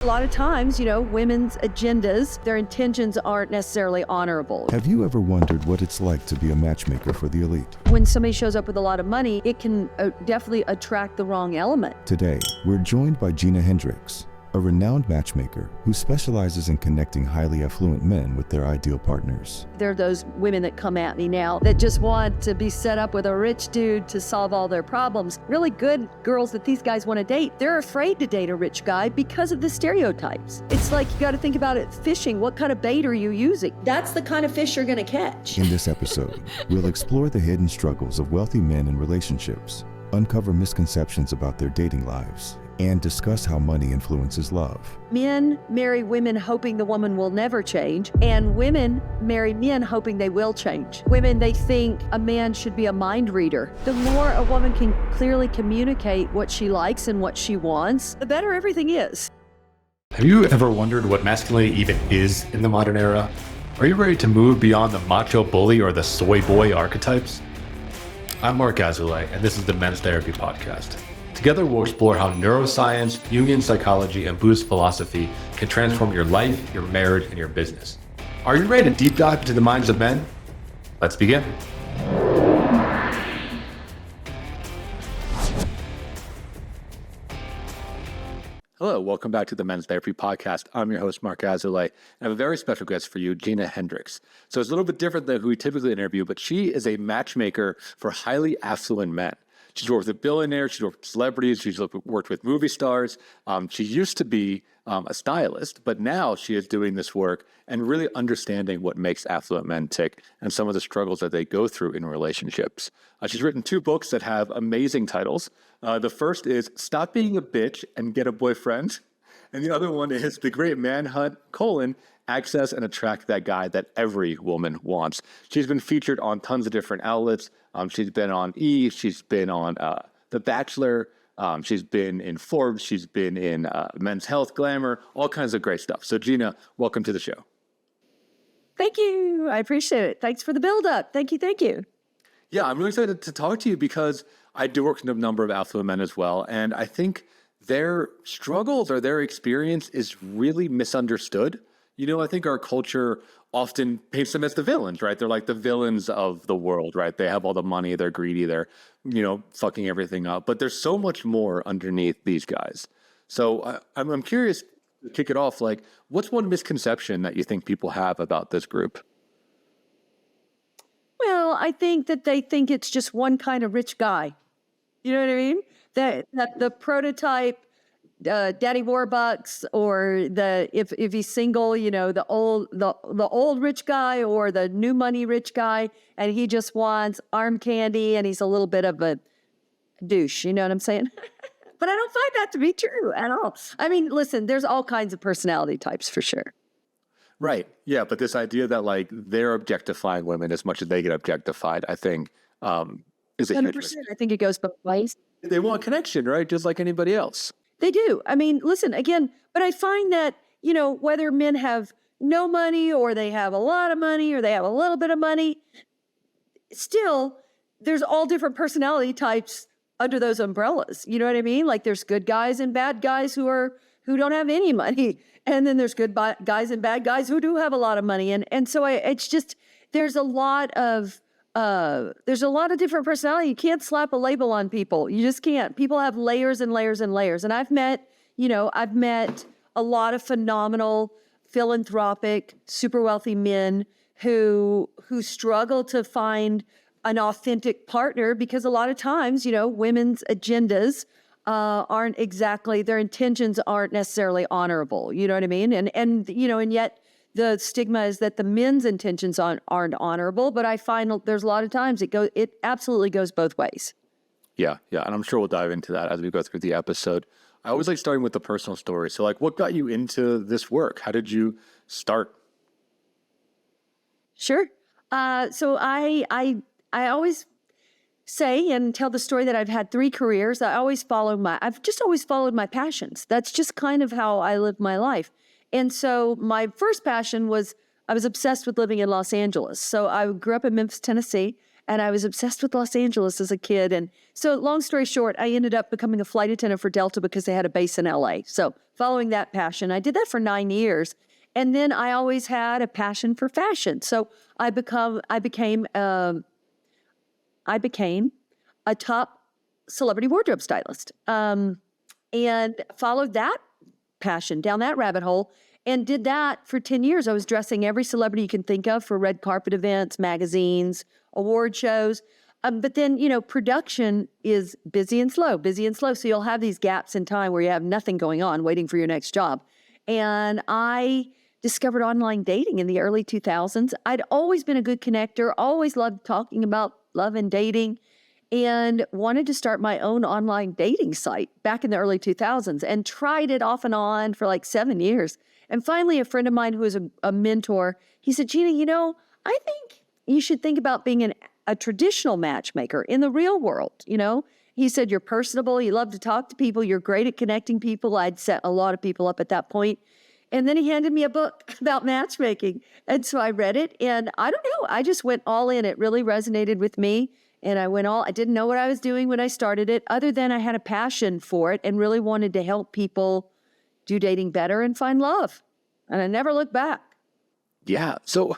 A lot of times, women's agendas, their intentions aren't necessarily honorable. Have you ever wondered what it's like to be a matchmaker for the elite? When somebody shows up with a lot of money, it can definitely attract the wrong element. Today, we're joined by Gina Hendrix, a renowned matchmaker who specializes in connecting highly affluent men with their ideal partners. There are those women that come at me now that just want to be set up with a rich dude to solve all their problems. Really good girls that these guys want to date, they're afraid to date a rich guy because of the stereotypes. It's like you got to think about it fishing. What kind of bait are you using? That's the kind of fish you're going to catch. In this episode, we'll explore the hidden struggles of wealthy men in relationships, uncover misconceptions about their dating lives, and discuss how money influences love. Men marry women hoping the woman will never change, and women marry men hoping they will change. Women, they think a man should be a mind reader. The more a woman can clearly communicate what she likes and what she wants, the better everything is. Have you ever wondered what masculinity even is in the modern era? Are you ready to move beyond the macho bully or the soy boy archetypes? I'm Marc Azoulay, and this is the Men's Therapy Podcast. Together, we'll explore how neuroscience, Jungian psychology, and Buddhist philosophy can transform your life, your marriage, and your business. Are you ready to deep dive into the minds of men? Let's begin. Hello, welcome back to the Men's Therapy Podcast. I'm your host, Marc Azoulay, and I have a very special guest for you, Gina Hendrix. So it's a little bit different than who we typically interview, but she is a matchmaker for highly affluent men. She's worked with billionaires, she's worked with celebrities, she's worked with movie stars. She used to be a stylist, but now she is doing this work and really understanding what makes affluent men tick and some of the struggles that they go through in relationships. She's written 2 books that have amazing titles. The first is Stop Being a Bitch and Get a Boyfriend. And the other one is The Great Manhunt, Access and Attract That Guy That Every Woman Wants. She's been featured on tons of different outlets. She's been on E! She's been on The Bachelor. She's been in Forbes. She's been in Men's Health, Glamour, all kinds of great stuff. So Gina, welcome to the show. Thank you. I appreciate it. Thanks for the build-up. Thank you. Yeah, I'm really excited to talk to you because I do work with a number of affluent men as well. And I think their struggles or their experience is really misunderstood. I think our culture often paints them as the villains, right? They're like the villains of the world, right? They have all the money, they're greedy, they're, fucking everything up. But there's so much more underneath these guys. So I'm curious to kick it off, like, what's one misconception that you think people have about this group? Well, I think that they think it's just one kind of rich guy. You know what I mean? That the prototype Daddy Warbucks, or if he's single, the old rich guy or the new money rich guy, and he just wants arm candy and he's a little bit of a douche. You know what I'm saying? But I don't find that to be true at all. I mean, listen, there's all kinds of personality types for sure. Right. Yeah. But this idea that like they're objectifying women as much as they get objectified, I think is a 100%. I think it goes both ways. They want connection, right? Just like anybody else. They do. I mean, listen, again, but I find that, whether men have no money or they have a lot of money or they have a little bit of money, still, there's all different personality types under those umbrellas. You know what I mean? Like there's good guys and bad guys who don't have any money. And then there's good guys and bad guys who do have a lot of money. And so it's just, there's a lot of different personality. You can't slap a label on people. You just can't. People have layers and layers and layers. And I've met a lot of phenomenal, philanthropic, super wealthy men who struggle to find an authentic partner because a lot of times, women's agendas aren't exactly, their intentions aren't necessarily honorable. You know what I mean? And yet the stigma is that the men's intentions aren't honorable, but I find there's a lot of times it absolutely goes both ways. Yeah. And I'm sure we'll dive into that as we go through the episode. I always like starting with the personal story. So like, what got you into this work? How did you start? Sure. So I always say and tell the story that I've had 3 careers. I've just always followed my passions. That's just kind of how I live my life. And so my first passion was, I was obsessed with living in Los Angeles. So I grew up in Memphis, Tennessee, And I was obsessed with Los Angeles as a kid. And so long story short, I ended up becoming a flight attendant for Delta because they had a base in LA. So following that passion, I did that for 9 years. And then I always had a passion for fashion. So I became a top celebrity wardrobe stylist, and followed that passion down that rabbit hole and did that for 10 years. I was dressing every celebrity you can think of for red carpet events, magazines, award shows. But then, production is busy and slow. So you'll have these gaps in time where you have nothing going on, waiting for your next job. And I discovered online dating in the early 2000s. I'd always been a good connector, always loved talking about love and dating, and wanted to start my own online dating site back in the early 2000s and tried it off and on for like 7 years. And finally, a friend of mine who was a mentor, he said, Gina, I think you should think about being a traditional matchmaker in the real world. He said, you're personable, you love to talk to people, you're great at connecting people. I'd set a lot of people up at that point. And then he handed me a book about matchmaking. And so I read it, and I don't know, I just went all in. It really resonated with me. And I didn't know what I was doing when I started it, other than I had a passion for it and really wanted to help people do dating better and find love. And I never looked back. Yeah. So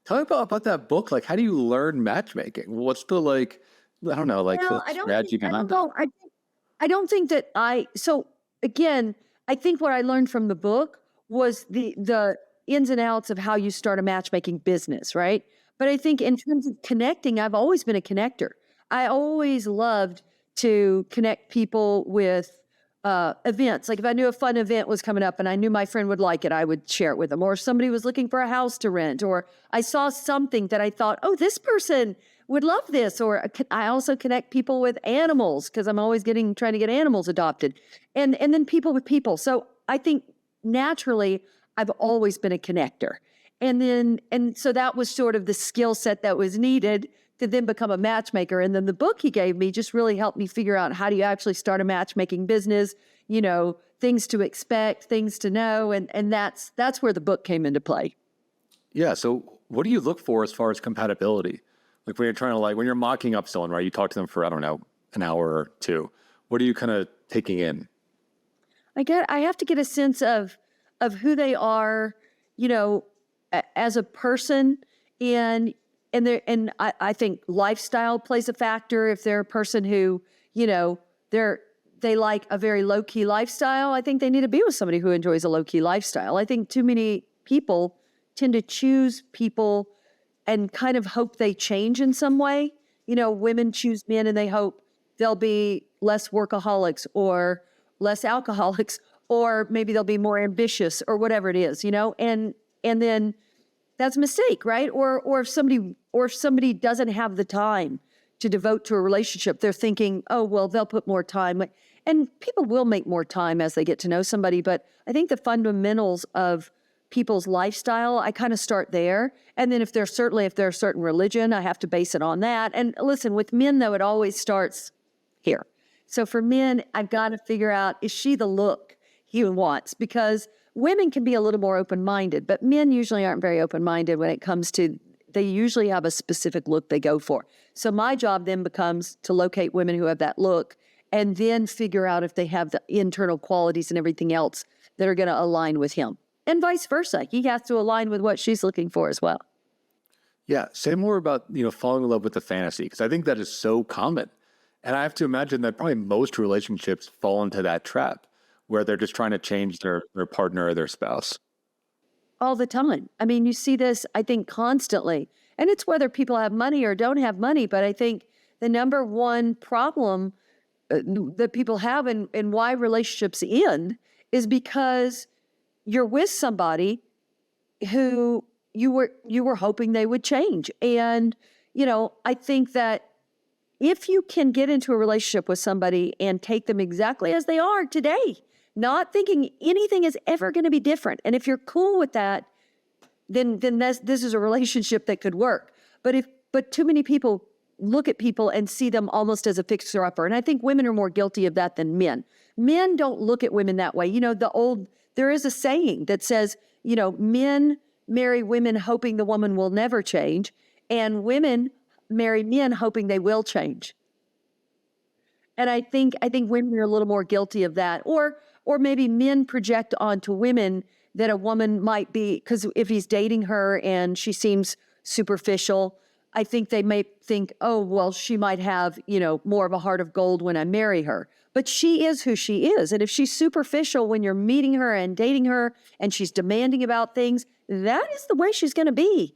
tell me about that book. Like, how do you learn matchmaking? What's the, I don't know, the strategy behind that? I don't think that so again, I think what I learned from the book was the ins and outs of how you start a matchmaking business, right? But I think in terms of connecting, I've always been a connector. I always loved to connect people with events. Like if I knew a fun event was coming up and I knew my friend would like it, I would share it with them. Or if somebody was looking for a house to rent, or I saw something that I thought, oh, this person would love this. Or I also connect people with animals because I'm always trying to get animals adopted. And then people with people. So I think naturally, I've always been a connector. And so that was sort of the skill set that was needed to then become a matchmaker. And then the book he gave me just really helped me figure out how do you actually start a matchmaking business, things to expect, things to know. And that's where the book came into play. Yeah. So what do you look for as far as compatibility? Like when you're trying to when you're mocking up someone, right? You talk to them for, I don't know, an hour or two. What are you kind of taking in? I have to get a sense of who they are, as a person, and I think lifestyle plays a factor. If they're a person who, they like a very low key lifestyle, I think they need to be with somebody who enjoys a low key lifestyle. I think too many people tend to choose people and kind of hope they change in some way. Women choose men and they hope they'll be less workaholics or less alcoholics, or maybe they'll be more ambitious or whatever it is, and then that's a mistake, right? Or if somebody doesn't have the time to devote to a relationship, they're thinking, oh, well, they'll put more time. And people will make more time as they get to know somebody. But I think the fundamentals of people's lifestyle, I kind of start there. And then if they're a certain religion, I have to base it on that. And listen, with men, though, it always starts here. So for men, I've got to figure out, is she the look he wants? Because women can be a little more open-minded, but men usually aren't very open-minded when it comes to, they usually have a specific look they go for. So my job then becomes to locate women who have that look and then figure out if they have the internal qualities and everything else that are going to align with him. And vice versa. He has to align with what she's looking for as well. Yeah. Say more about, falling in love with the fantasy, because I think that is so common. And I have to imagine that probably most relationships fall into that trap where they're just trying to change their partner or their spouse. All the time. I mean, you see this, I think, constantly. And it's whether people have money or don't have money. But I think the number one problem that people have and why relationships end is because you're with somebody who you were hoping they would change. And, I think that if you can get into a relationship with somebody and take them exactly as they are today, not thinking anything is ever going to be different. And if you're cool with that, then this is a relationship that could work. But too many people look at people and see them almost as a fixer-upper. And I think women are more guilty of that than men. Men don't look at women that way. There is a saying that says, men marry women hoping the woman will never change, and women marry men hoping they will change. And I think women are a little more guilty of that, or maybe men project onto women that a woman might be, because if he's dating her and she seems superficial, I think they may think, oh, well, she might have, more of a heart of gold when I marry her. But she is who she is. And if she's superficial when you're meeting her and dating her and she's demanding about things, that is the way she's going to be,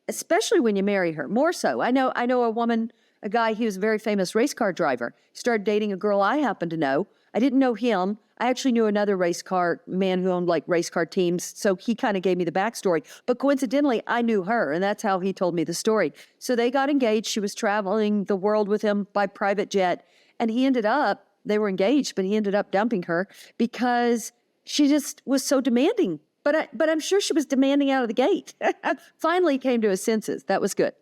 especially when you marry her, more so. I know a guy, he was a very famous race car driver. He started dating a girl I happen to know. I didn't know him. I actually knew another race car man who owned like race car teams. So he kind of gave me the backstory. But coincidentally, I knew her, and that's how he told me the story. So they got engaged. She was traveling the world with him by private jet. And they were engaged, but he ended up dumping her because she just was so demanding. But I'm sure she was demanding out of the gate. Finally came to his senses. That was good.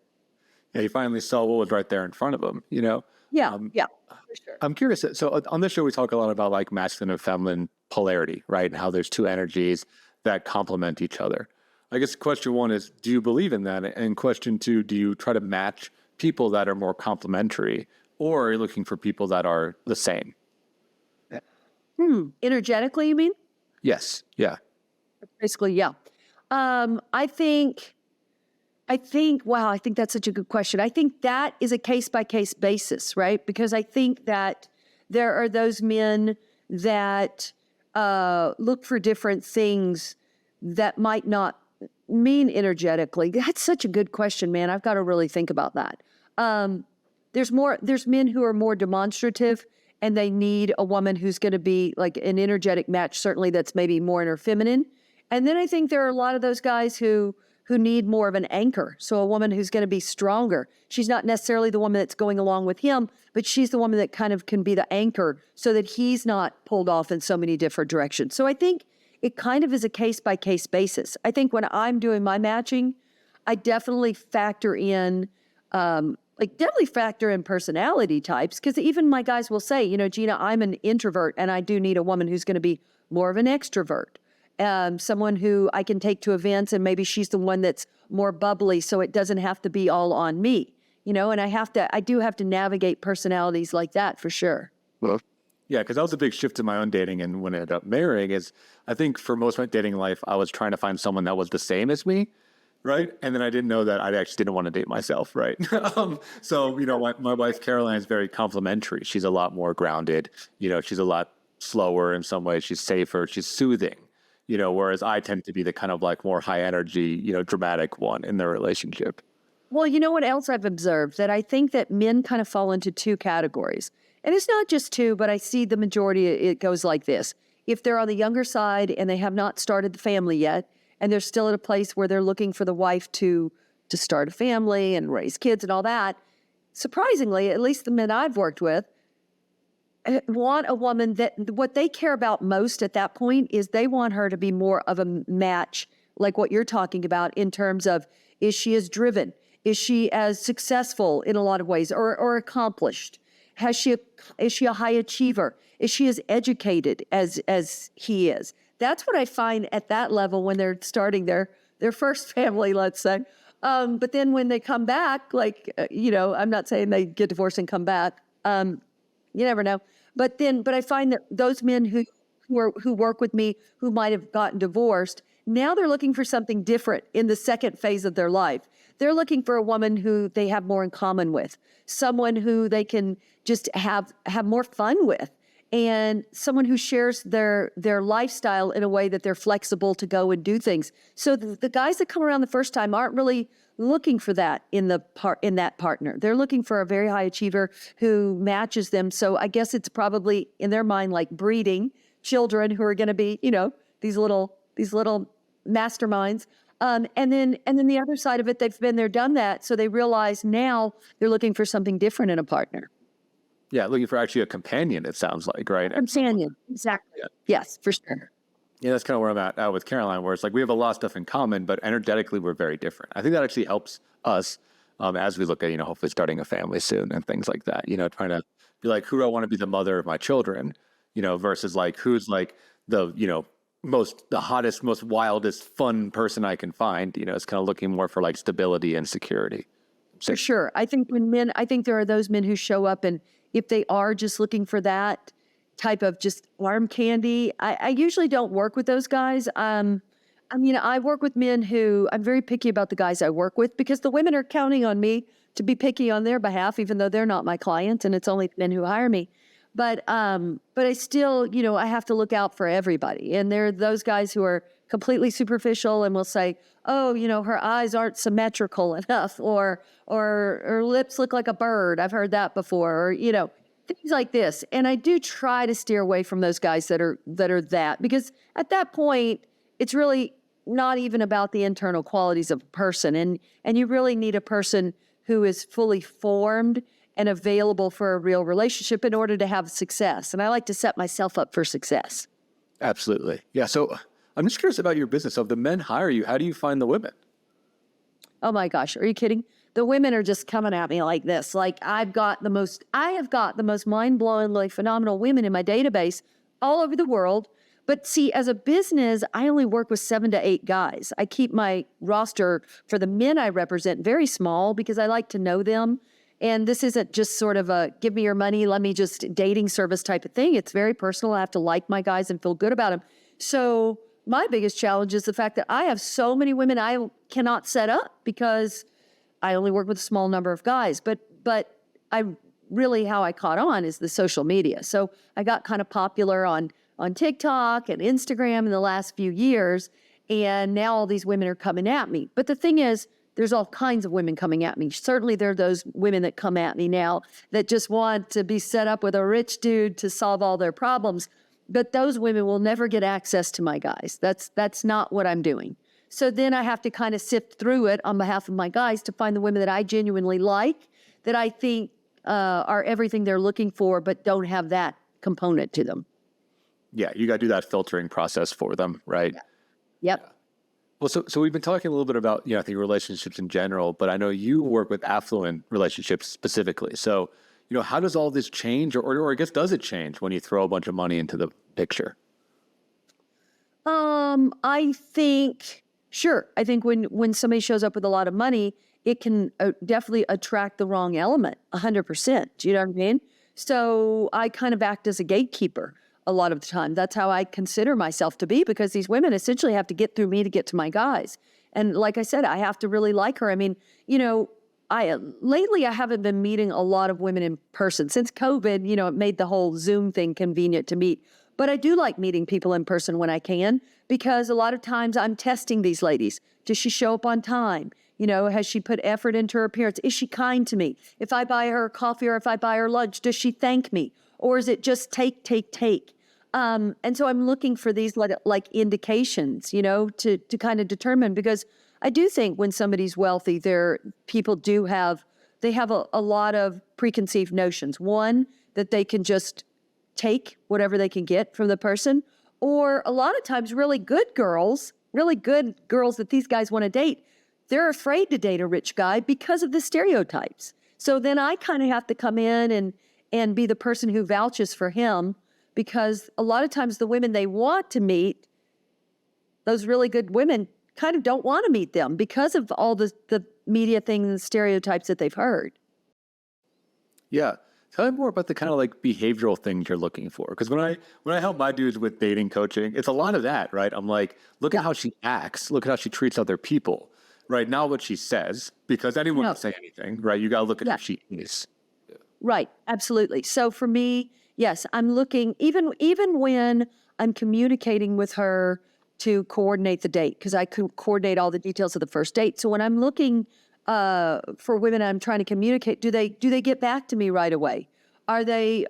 Yeah, he finally saw what was right there in front of him, Yeah, for sure. I'm curious. So on this show, we talk a lot about like masculine and feminine polarity, right? And how there's two energies that complement each other. I guess question one is, do you believe in that? And question two, do you try to match people that are more complementary, or are you looking for people that are the same? Energetically, you mean? Yes. Yeah. Basically, yeah. I think that's such a good question. I think that is a case-by-case basis, right? Because I think that there are those men that look for different things that might not mean energetically. That's such a good question, man. I've got to really think about that. There's men who are more demonstrative, and they need a woman who's going to be like an energetic match, certainly that's maybe more in her feminine. And then I think there are a lot of those guys who need more of an anchor. So a woman who's going to be stronger. She's not necessarily the woman that's going along with him, but she's the woman that kind of can be the anchor so that he's not pulled off in so many different directions. So I think it kind of is a case-by-case basis. I think when I'm doing my matching, I definitely factor in personality types, because even my guys will say, Gina, I'm an introvert and I do need a woman who's going to be more of an extrovert. Someone who I can take to events, and maybe she's the one that's more bubbly, so it doesn't have to be all on me, and I do have to navigate personalities like that for sure. Well, yeah, because that was a big shift in my own dating, and when I ended up marrying, is I think for most of my dating life, I was trying to find someone that was the same as me, right? And then I didn't know that I actually didn't want to date myself, right? So, my wife Caroline is very complimentary. She's a lot more grounded. She's a lot slower in some ways. She's safer. She's soothing. Whereas I tend to be the kind of like more high energy, dramatic one in the relationship. Well, you know what else I've observed? That I think that men kind of fall into two categories. And it's not just two, but I see the majority, it goes like this. If they're on the younger side and they have not started the family yet, and they're still at a place where they're looking for the wife to start a family and raise kids and all that, surprisingly, at least the men I've worked with, want a woman that what they care about most at that point is they want her to be more of a match, like what you're talking about in terms of, is she as driven? Is she as successful in a lot of ways or accomplished? Is she a high achiever? Is she as educated as he is? That's what I find at that level when they're starting their first family, let's say. But then when they come back, I'm not saying they get divorced and come back. You never know. But I find that those men who work with me who might have gotten divorced, now they're looking for something different in the second phase of their life. They're looking for a woman who they have more in common with, someone who they can just have more fun with, and someone who shares their lifestyle in a way that they're flexible to go and do things. So the guys that come around the first time aren't really looking for that in that partner. They're looking for a very high achiever who matches them. So I guess it's probably in their mind like breeding children who are going to be, these little masterminds. And then the other side of it, they've been there, done that. So they realize now they're looking for something different in a partner. Yeah, looking for actually a companion, it sounds like, right? Companion, exactly. Yeah. Yes, for sure. Yeah, that's kind of where I'm at with Caroline, where it's like we have a lot of stuff in common, but energetically we're very different. I think that actually helps us as we look at, hopefully starting a family soon and things like that, trying to be like, who do I want to be the mother of my children, versus like, who's like the, the hottest, most wildest, fun person I can find, it's kind of looking more for like stability and security. For sure. I think I think there are those men who show up, and if they are just looking for that type of just arm candy, I usually don't work with those guys. I mean, I work with men who I'm very picky about the guys I work with because the women are counting on me to be picky on their behalf, even though they're not my client and it's only men who hire me. But I still, I have to look out for everybody. And there are those guys who are completely superficial and will say, oh, her eyes aren't symmetrical enough, or her lips look like a bird. I've heard that before, or, things like this. And I do try to steer away from those guys that are that, because at that point, it's really not even about the internal qualities of a person. And you really need a person who is fully formed and available for a real relationship in order to have success. And I like to set myself up for success. Absolutely. Yeah. So I'm just curious about your business. So if the men hire you, how do you find the women? Oh my gosh, are you kidding? The women are just coming at me like this. Like I have got the most mind-blowingly phenomenal women in my database all over the world. But see, as a business, I only work with 7 to 8 guys. I keep my roster for the men I represent very small because I like to know them. And this isn't just sort of a give me your money, let me just dating service type of thing. It's very personal. I have to like my guys and feel good about them. So my biggest challenge is the fact that I have so many women I cannot set up because I only work with a small number of guys. But how I caught on is the social media. So I got kind of popular on TikTok and Instagram in the last few years, and now all these women are coming at me. But the thing is, there's all kinds of women coming at me. Certainly there are those women that come at me now that just want to be set up with a rich dude to solve all their problems. But those women will never get access to my guys. That's not what I'm doing. So then I have to kind of sift through it on behalf of my guys to find the women that I genuinely like, that I think are everything they're looking for, but don't have that component to them. Yeah, you got to do that filtering process for them, right? Yeah. Yep. Yeah. Well, so we've been talking a little bit about, I think relationships in general, but I know you work with affluent relationships specifically. So, how does all this change, or I guess, does it change when you throw a bunch of money into the picture? I think, sure. I think when somebody shows up with a lot of money, it can definitely attract the wrong element, 100%. Do you know what I mean? So I kind of act as a gatekeeper a lot of the time. That's how I consider myself to be, because these women essentially have to get through me to get to my guys. And like I said, I have to really like her. I mean, lately I haven't been meeting a lot of women in person. Since COVID, it made the whole Zoom thing convenient to meet. But I do like meeting people in person when I can, because a lot of times I'm testing these ladies. Does she show up on time? Has she put effort into her appearance? Is she kind to me? If I buy her coffee or if I buy her lunch, does she thank me? Or is it just take? And so I'm looking for these like indications, to kind of determine, because I do think when somebody's wealthy, people have a lot of preconceived notions. One, that they can just take whatever they can get from the person, or a lot of times really good girls that these guys want to date, they're afraid to date a rich guy because of the stereotypes. So then I kind of have to come in and be the person who vouches for him, because a lot of times the women they want to meet, those really good women, kind of don't want to meet them because of all the media things and stereotypes that they've heard. Yeah. Tell me more about the kind of like behavioral things you're looking for. Because when I help my dudes with dating coaching, it's a lot of that, right? I'm like, look at how she acts. Look at how she treats other people, right? Not what she says, because anyone can say anything, right? You got to look at who she is. Right. Absolutely. So for me, yes, I'm looking, even when I'm communicating with her to coordinate the date, because I can coordinate all the details of the first date. So when I'm looking for women I'm trying to communicate, do they get back to me right away? Are they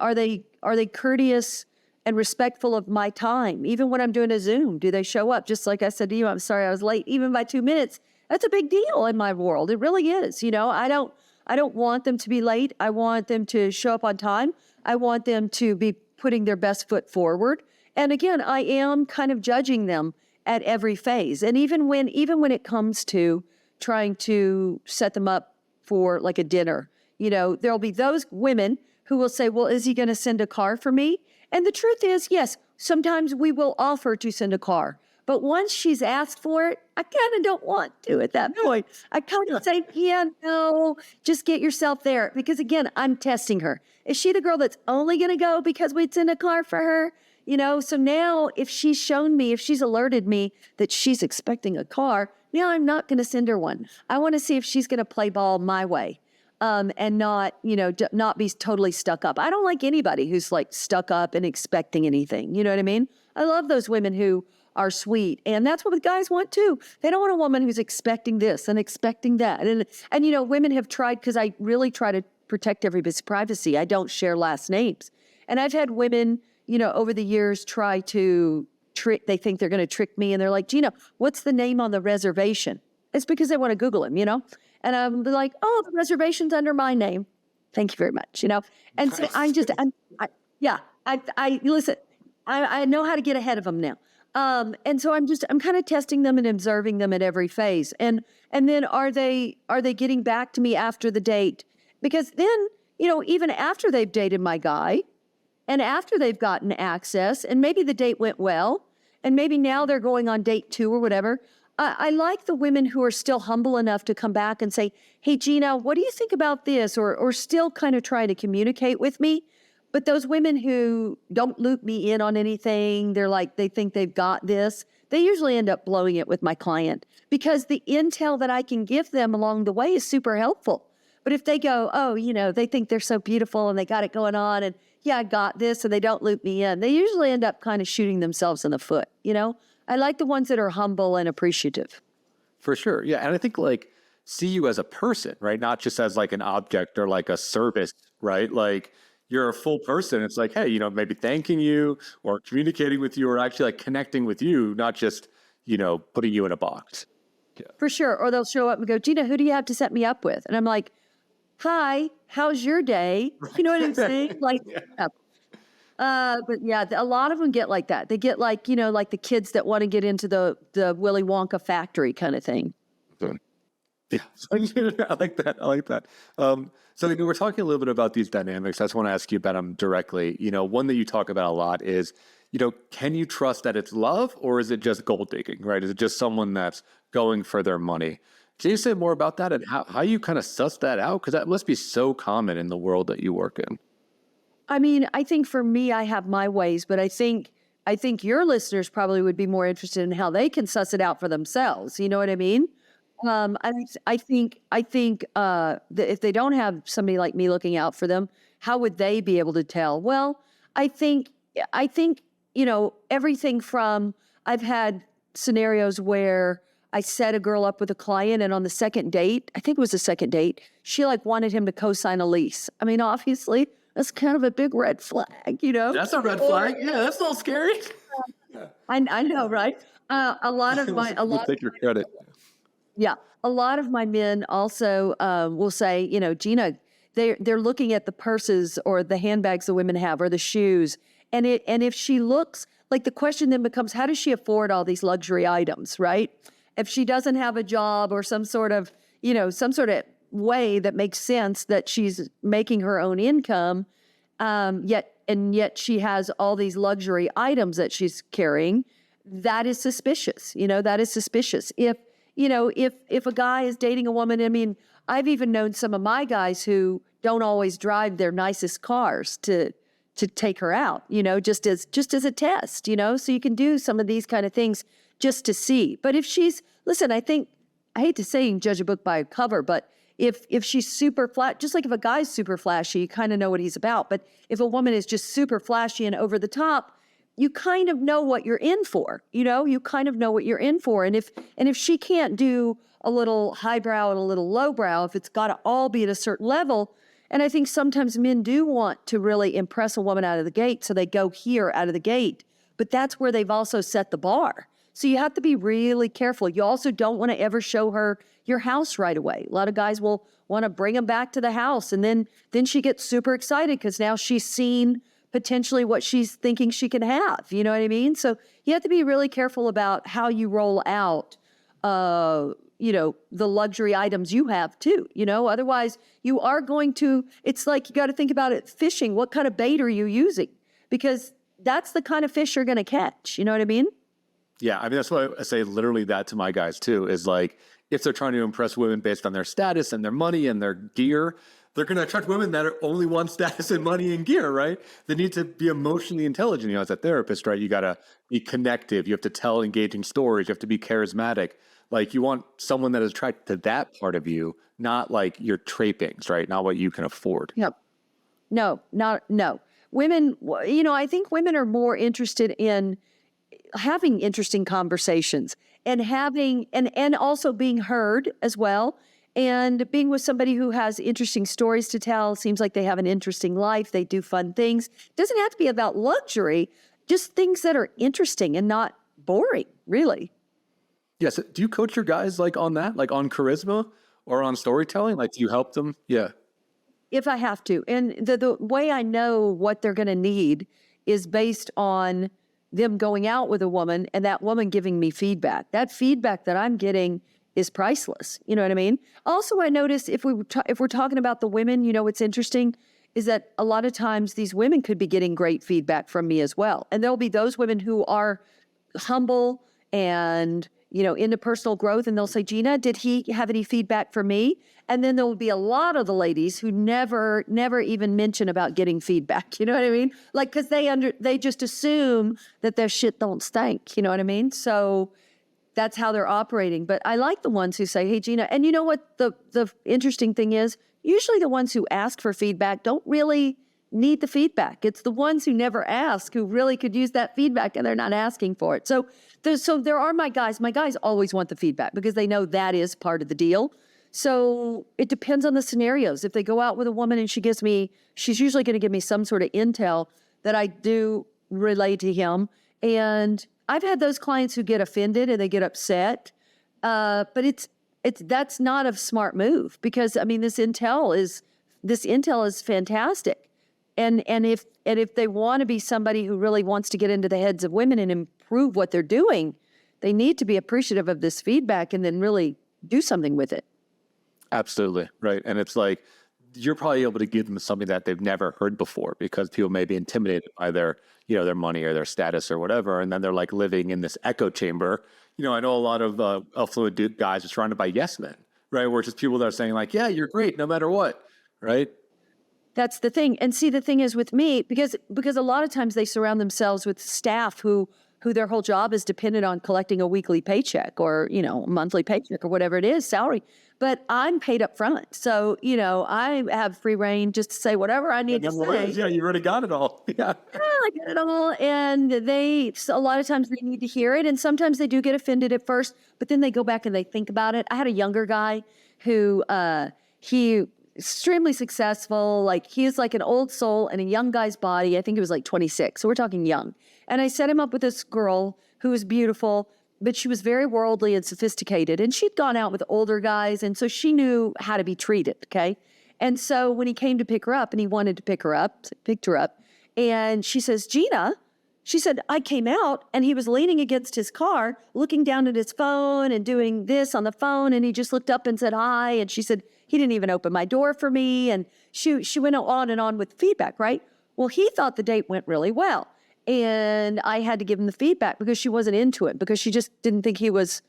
courteous and respectful of my time? Even when I'm doing a Zoom, do they show up? Just like I said to you, I'm sorry I was late, even by 2 minutes. That's a big deal in my world. It really is. I don't want them to be late. I want them to show up on time. I want them to be putting their best foot forward. And again, I am kind of judging them at every phase. And even when it comes to trying to set them up for like a dinner, there'll be those women who will say, well, is he going to send a car for me? And the truth is, yes, sometimes we will offer to send a car. But once she's asked for it, I kind of don't want to at that point. I kind of say, yeah, no, just get yourself there. Because again, I'm testing her. Is she the girl that's only going to go because it's in a car for her? So now if she's shown me, if she's alerted me that she's expecting a car, now I'm not going to send her one. I want to see if she's going to play ball my way. And not, not be totally stuck up. I don't like anybody who's like stuck up and expecting anything. You know what I mean? I love those women who are sweet. And that's what the guys want too. They don't want a woman who's expecting this and expecting that. And women have tried, because I really try to protect everybody's privacy. I don't share last names. And I've had women, over the years try to they think they're going to trick me. And they're like, Gina, what's the name on the reservation? It's because they want to Google him, And I'm like, oh, the reservation's under my name. Thank you very much, And so listen, I know how to get ahead of them now. And so I'm kind of testing them and observing them at every phase. And then are they getting back to me after the date? Because then, even after they've dated my guy and after they've gotten access and maybe the date went well and maybe now they're going on date 2 or whatever, I like the women who are still humble enough to come back and say, hey, Gina, what do you think about this? Or still kind of try to communicate with me. But those women who don't loop me in on anything, they think they've got this, they usually end up blowing it with my client because the intel that I can give them along the way is super helpful. But if they go, oh, they think they're so beautiful and they got it going on and yeah, I got this, and they don't loop me in, they usually end up kind of shooting themselves in the foot, I like the ones that are humble and appreciative. For sure. Yeah. And I think see you as a person, right? Not just as like an object or like a service, right? Like you're a full person. It's like, hey, maybe thanking you or communicating with you or actually like connecting with you, not just, putting you in a box. Yeah. For sure. Or they'll show up and go, Gina, who do you have to set me up with? And I'm like, hi, how's your day? You know what I'm saying? Like, yeah. But yeah, a lot of them get like that. They get like, like the kids that want to get into the Willy Wonka factory kind of thing. Yeah, I like that. So we're talking a little bit about these dynamics. I just want to ask you about them directly. One that you talk about a lot is, can you trust that it's love or is it just gold digging, right? Is it just someone that's going for their money? Can you say more about that and how you kind of suss that out? Because that must be so common in the world that you work in. I mean, I think for me, I have my ways, but I think your listeners probably would be more interested in how they can suss it out for themselves. You know what I mean? I think that if they don't have somebody like me looking out for them, how would they be able to tell? Well, I think everything from I've had scenarios where I set a girl up with a client, and on the second date, I think it was the second date, she wanted him to co-sign a lease. I mean, obviously. That's kind of a big red flag, That's a red flag. Yeah, that's a little scary. I know, right? Take your credit. Yeah, a lot of my men also will say, Gina, they're looking at the purses or the handbags the women have or the shoes, and if she looks like the question then becomes, how does she afford all these luxury items, right? If she doesn't have a job or some sort of way that makes sense that she's making her own income, yet she has all these luxury items that she's carrying, that is suspicious. That is suspicious. If a guy is dating a woman, I mean, I've even known some of my guys who don't always drive their nicest cars to take her out, just as a test, so you can do some of these kind of things just to see. But if listen, I hate to say you can judge a book by a cover, but if she's super flat, just like if a guy's super flashy, you kind of know what he's about. But if a woman is just super flashy and over the top, you kind of know what you're in for. You kind of know what you're in for. And if she can't do a little highbrow and a little lowbrow, if it's got to all be at a certain level, and I think sometimes men do want to really impress a woman out of the gate, so they go here out of the gate. But that's where they've also set the bar. So you have to be really careful. You also don't want to ever show her your house right away. A lot of guys will want to bring them back to the house, and then she gets super excited because now she's seen potentially what she's thinking she can have. You know what I mean? So you have to be really careful about how you roll out, the luxury items you have too. Otherwise you are going to. It's like you got to think about it. Fishing. What kind of bait are you using? Because that's the kind of fish you're going to catch. You know what I mean? Yeah, I mean, that's why I say literally that to my guys too, is like, if they're trying to impress women based on their status and their money and their gear, they're going to attract women that are only want status and money and gear, right? They need to be emotionally intelligent. You know, as a therapist, right? You got to be connective. You have to tell engaging stories. You have to be charismatic. Like, you want someone that is attracted to that part of you, not like your trappings, right? Not what you can afford. Yep. No. Women, you know, I think women are more interested in having interesting conversations and having, and also being heard as well. And being with somebody who has interesting stories to tell, seems like they have an interesting life. They do fun things. Doesn't have to be about luxury, just things that are interesting and not boring, really. Yes. Do you coach your guys like on that, like on charisma or on storytelling? Like, do you help them? Yeah. If I have to. And the way I know what they're going to need is based on them going out with a woman and that woman giving me feedback. That feedback that I'm getting is priceless. You know what I mean? Also, I notice if we're talking about the women, you know, what's interesting is that a lot of times these women could be getting great feedback from me as well. And there'll be those women who are humble and, you know, into personal growth, and they'll say, Gina, did he have any feedback for me? And then there will be a lot of the ladies who never even mention about getting feedback. You know what I mean? Like, because they just assume that their shit don't stink. You know what I mean? So that's how they're operating. But I like the ones who say, hey, Gina, and you know what the interesting thing is? Usually the ones who ask for feedback don't really need the feedback. It's the ones who never ask who really could use that feedback, and they're not asking for it. So there are my guys. My guys always want the feedback because they know that is part of the deal. So it depends on the scenarios. If they go out with a woman and she's usually going to give me some sort of intel that I do relay to him. And I've had those clients who get offended and they get upset. But that's not a smart move, because I mean, this intel is fantastic. And if they want to be somebody who really wants to get into the heads of women and improve what they're doing, they need to be appreciative of this feedback and then really do something with it. Absolutely. Right. And it's like, you're probably able to give them something that they've never heard before, because people may be intimidated by their money or their status or whatever. And then they're like living in this echo chamber. You know, I know a lot of affluent guys are surrounded by yes men, right? Where it's just people that are saying like, yeah, you're great no matter what. Right. That's the thing. And see, the thing is with me, because a lot of times they surround themselves with staff who their whole job is dependent on collecting a weekly paycheck or, you know, a monthly paycheck or whatever it is, salary. But I'm paid up front. So, you know, I have free reign just to say whatever I need to say. Yeah, you already got it all. Yeah. I get it all. And a lot of times they need to hear it. And sometimes they do get offended at first, but then they go back and they think about it. I had a younger guy who, he extremely successful. Like, he is like an old soul in a young guy's body. I think he was like 26. So we're talking young. And I set him up with this girl who was beautiful, but she was very worldly and sophisticated. And she'd gone out with older guys. And so she knew how to be treated. Okay. And so when he came to pick her up and he wanted to picked her up. And she says, Gina, she said, I came out and he was leaning against his car, looking down at his phone and doing this on the phone. And he just looked up and said, hi. And she said, he didn't even open my door for me. And she went on and on with feedback, right? Well, he thought the date went really well. And I had to give him the feedback because she wasn't into it, because she just didn't think he was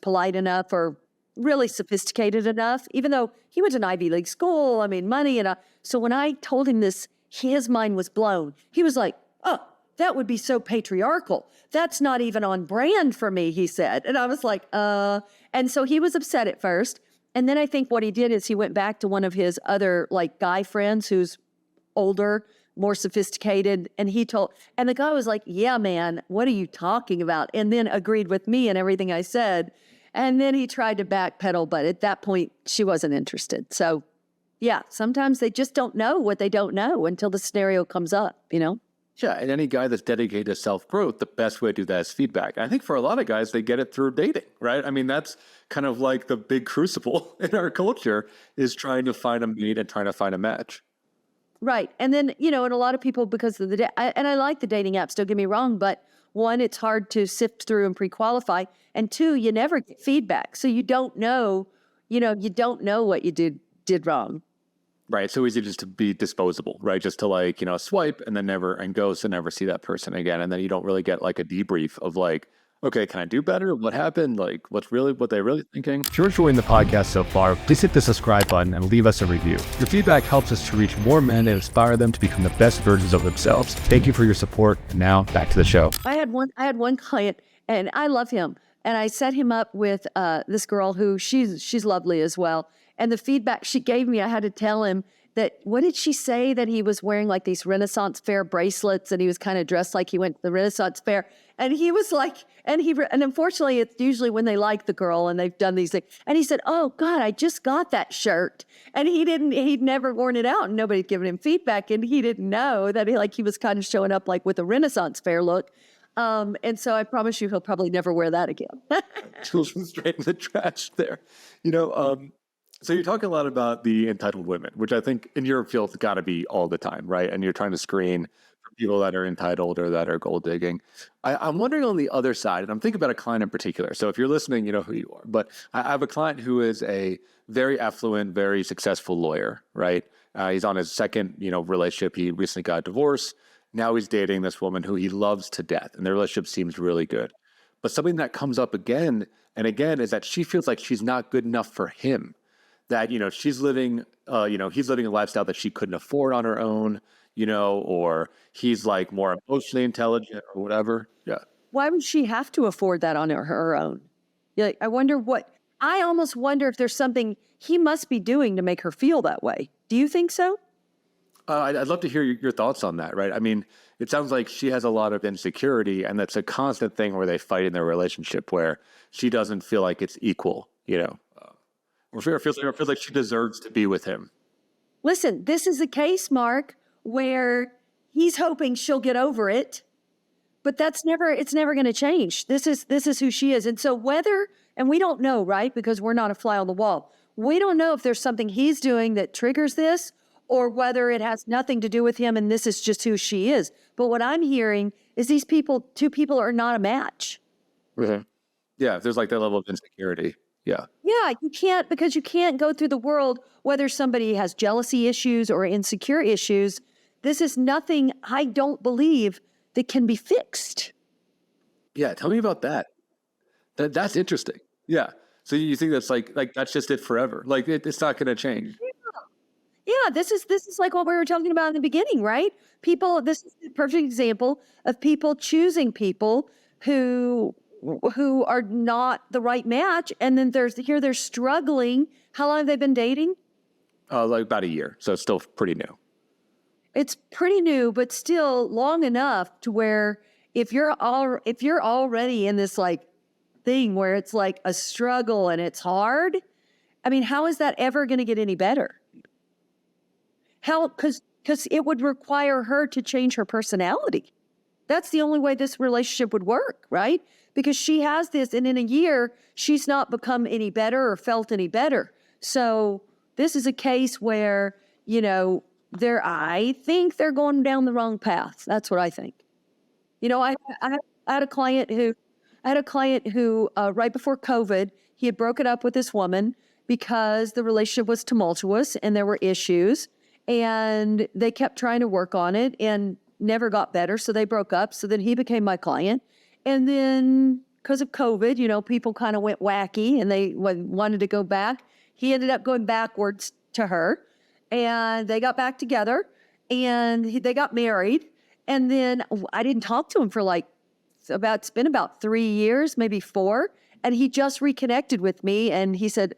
polite enough or really sophisticated enough, even though he went to an Ivy League school. I mean, money. And so when I told him this, his mind was blown. He was like, oh, that would be so patriarchal. That's not even on brand for me, he said. And I was like, and so he was upset at first. And then I think what he did is he went back to one of his other like guy friends who's older, more sophisticated. And the guy was like, yeah, man, what are you talking about? And then agreed with me and everything I said. And then he tried to backpedal, but at that point she wasn't interested. So yeah, sometimes they just don't know what they don't know until the scenario comes up, you know? Yeah, and any guy that's dedicated to self-growth, the best way to do that is feedback. And I think for a lot of guys, they get it through dating, right? I mean, that's kind of like the big crucible in our culture, is trying to find a mate and trying to find a match. Right. And then, you know, and a lot of people, because of and I like the dating apps, don't get me wrong, but one, it's hard to sift through and pre-qualify. And two, you never get feedback. So you don't know what you did wrong. Right. It's so easy just to be disposable, right? Just to like, swipe and then and ghost and never see that person again. And then you don't really get like a debrief of like, okay, can I do better? What happened? Like what they're really thinking? If you're enjoying the podcast so far, please hit the subscribe button and leave us a review. Your feedback helps us to reach more men and inspire them to become the best versions of themselves. Thank you for your support. And now back to the show. I had one client, and I love him, and I set him up with this girl who she's lovely as well. And the feedback she gave me, I had to tell him that, what did she say? That he was wearing like these Renaissance fair bracelets, and he was kind of dressed like he went to the Renaissance fair. And he was like, and unfortunately, it's usually when they like the girl and they've done these things. And he said, "Oh God, I just got that shirt." And he'd never worn it out, and nobody'd given him feedback. And he didn't know that he was kind of showing up like with a Renaissance fair look. And so I promise you, he'll probably never wear that again. Tools straight in the trash there. So you're talking a lot about the entitled women, which I think in your field has got to be all the time, right? And you're trying to screen for people that are entitled or that are gold digging. I'm wondering on the other side, and I'm thinking about a client in particular. So if you're listening, you know who you are. But I have a client who is a very affluent, very successful lawyer, right? He's on his second, relationship. He recently got a divorce. Now he's dating this woman who he loves to death, and their relationship seems really good. But something that comes up again and again is that she feels like she's not good enough for him. That, she's living, he's living a lifestyle that she couldn't afford on her own, or he's like more emotionally intelligent or whatever. Yeah. Why would she have to afford that on her own? I almost wonder if there's something he must be doing to make her feel that way. Do you think so? I'd love to hear your thoughts on that, right? I mean, it sounds like she has a lot of insecurity, and that's a constant thing where they fight in their relationship where she doesn't feel like it's equal, or feels like she deserves to be with him. Listen, this is a case, Mark, where he's hoping she'll get over it, but it's never going to change. This is who she is. And so and we don't know, right? Because we're not a fly on the wall. We don't know if there's something he's doing that triggers this, or whether it has nothing to do with him and this is just who she is. But what I'm hearing is two people are not a match. Mm-hmm. Yeah, there's like that level of insecurity. Yeah. Yeah, you can't go through the world, whether somebody has jealousy issues or insecure issues. This is nothing, I don't believe, that can be fixed. Yeah, tell me about that. That's interesting. Yeah. So you think that's like that's just it forever? Like it's not going to change. Yeah, this is like what we were talking about in the beginning, right? This is a perfect example of people choosing people who are not the right match, and then they're struggling. How long have they been dating? Like about a year, so it's still pretty new. It's pretty new, but still long enough to where if you're already in this like thing where it's like a struggle and it's hard, I mean, how is that ever going to get any better? How? Because it would require her to change her personality. That's the only way this relationship would work, right? Because she has this, and in a year, she's not become any better or felt any better. So this is a case where, I think they're going down the wrong path. That's what I think. I had a client who right before COVID, he had broken up with this woman because the relationship was tumultuous and there were issues, and they kept trying to work on it and never got better. So they broke up. So then he became my client. And then because of COVID, people kind of went wacky and they wanted to go back. He ended up going backwards to her, and they got back together, and they got married. And then I didn't talk to him for it's been about 3 years, maybe 4. And he just reconnected with me, and he said,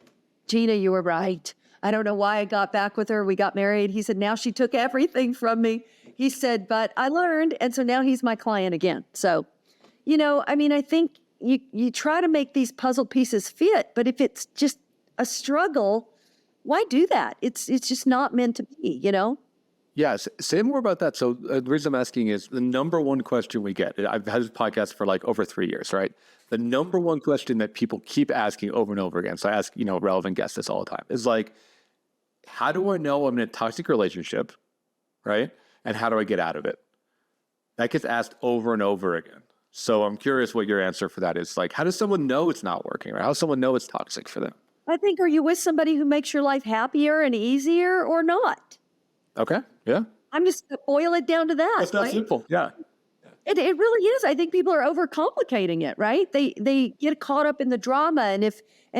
"Gina, you were right. I don't know why I got back with her. We got married." He said, "Now she took everything from me." He said, "But I learned." And so now he's my client again. So, I think you try to make these puzzle pieces fit, but if it's just a struggle, why do that? It's just not meant to be, Yes. Say more about that. So the reason I'm asking is the number one question we get. I've had this podcast for like over 3 years, right? The number one question that people keep asking over and over again, so I ask, relevant guests this all the time, is like, how do I know I'm in a toxic relationship, right? And how do I get out of it? That gets asked over and over again. So I'm curious what your answer for that is. Like, how does someone know it's not working, or how does someone know it's toxic for them? I think, are you with somebody who makes your life happier and easier or not? Okay. Yeah. I'm just gonna boil it down to that. That's that Right? simple. Yeah. It really is. I think people are overcomplicating it, right? They get caught up in the drama, and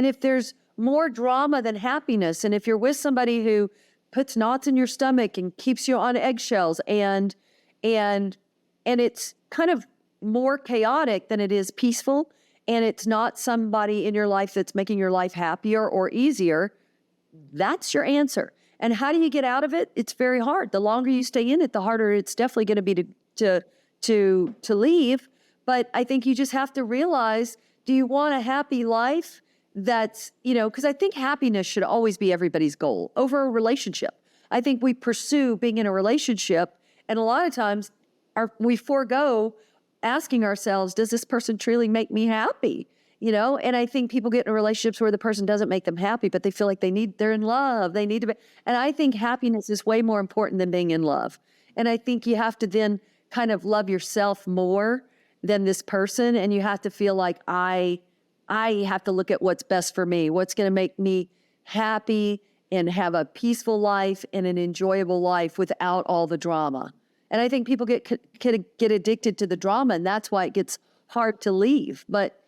if there's more drama than happiness, and if you're with somebody who puts knots in your stomach and keeps you on eggshells, and it's kind of more chaotic than it is peaceful, and it's not somebody in your life that's making your life happier or easier, that's your answer. And how do you get out of it? It's very hard. The longer you stay in it, the harder it's definitely going to be to leave. But I think you just have to realize, do you want a happy life? That's, because I think happiness should always be everybody's goal over a relationship. I think we pursue being in a relationship, and a lot of times we forego asking ourselves, does this person truly make me happy? And I think people get in relationships where the person doesn't make them happy, but they feel like they're in love. They need to be. And I think happiness is way more important than being in love. And I think you have to then kind of love yourself more than this person. And you have to feel like I have to look at what's best for me, what's going to make me happy and have a peaceful life and an enjoyable life without all the drama. And I think people get addicted to the drama, and that's why it gets hard to leave. But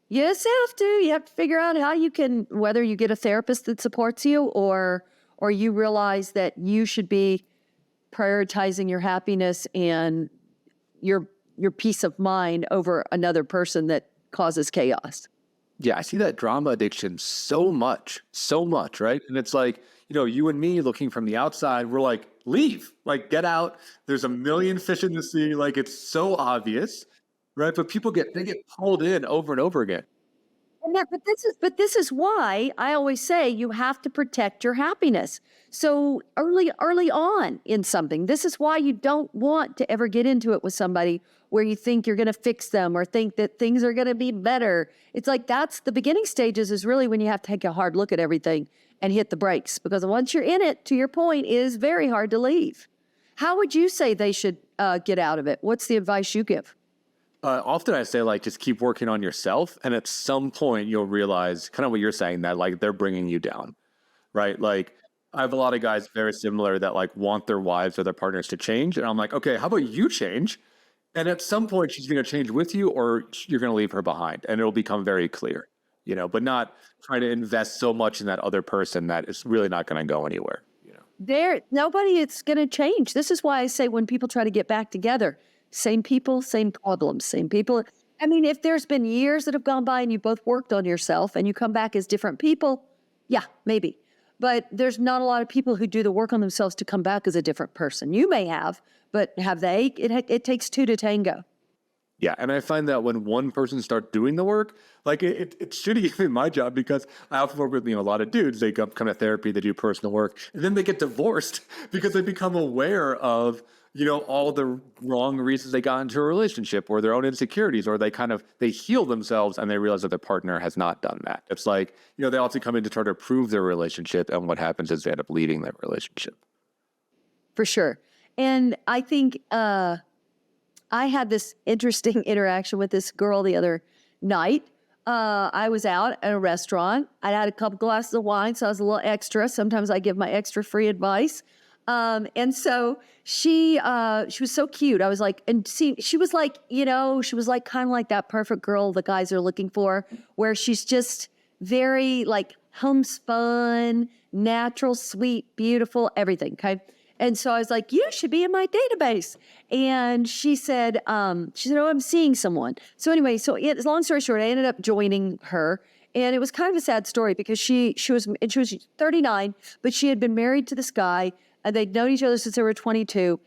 you just have to figure out how you can, whether you get a therapist that supports you or you realize that you should be prioritizing your happiness and your peace of mind over another person that causes chaos. Yeah, I see that drama addiction so much, right? And it's like, you and me looking from the outside, we're like, leave, like get out. There's a million fish in the sea. Like it's so obvious, right? But people get pulled in over and over again. But this is why I always say you have to protect your happiness. So early on in something, this is why you don't want to ever get into it with somebody where you think you're going to fix them or think that things are going to be better. It's like that's the beginning stages is really when you have to take a hard look at everything and hit the brakes, because once you're in it, to your point, it is very hard to leave. How would you say they should get out of it? What's the advice you give? Often I say, like, just keep working on yourself. And at some point you'll realize kind of what you're saying, that like they're bringing you down, right? Like I have a lot of guys very similar that like want their wives or their partners to change. And I'm like, okay, how about you change? And at some point she's going to change with you or you're going to leave her behind, and it'll become very clear, but not trying to invest so much in that other person that it's really not going to go anywhere. Nobody is going to change. This is why I say when people try to get back together, same people, same problems, same people. I mean, if there's been years that have gone by and you both worked on yourself and you come back as different people, yeah, maybe. But there's not a lot of people who do the work on themselves to come back as a different person. You may have, but have they? It takes two to tango. Yeah, and I find that when one person starts doing the work, like it's shitty even my job, because I often work with a lot of dudes. They come to therapy, they do personal work, and then they get divorced because they become aware of all the wrong reasons they got into a relationship or their own insecurities, or they heal themselves and they realize that their partner has not done that. It's like, they often come in to try to improve their relationship, and what happens is they end up leaving that relationship. For sure. And I think I had this interesting interaction with this girl the other night. I was out at a restaurant. I had a couple glasses of wine, so I was a little extra. Sometimes I give my extra free advice. And so she was so cute. I was like, and see, she was like, she was like kind of like that perfect girl the guys are looking for, where she's just very like homespun, natural, sweet, beautiful, everything. Okay. And so I was like, you should be in my database. And she said, oh, I'm seeing someone. So anyway, long story short, I ended up joining her. And it was kind of a sad story because she was 39, but she had been married to this guy. And they'd known each other since they were 22.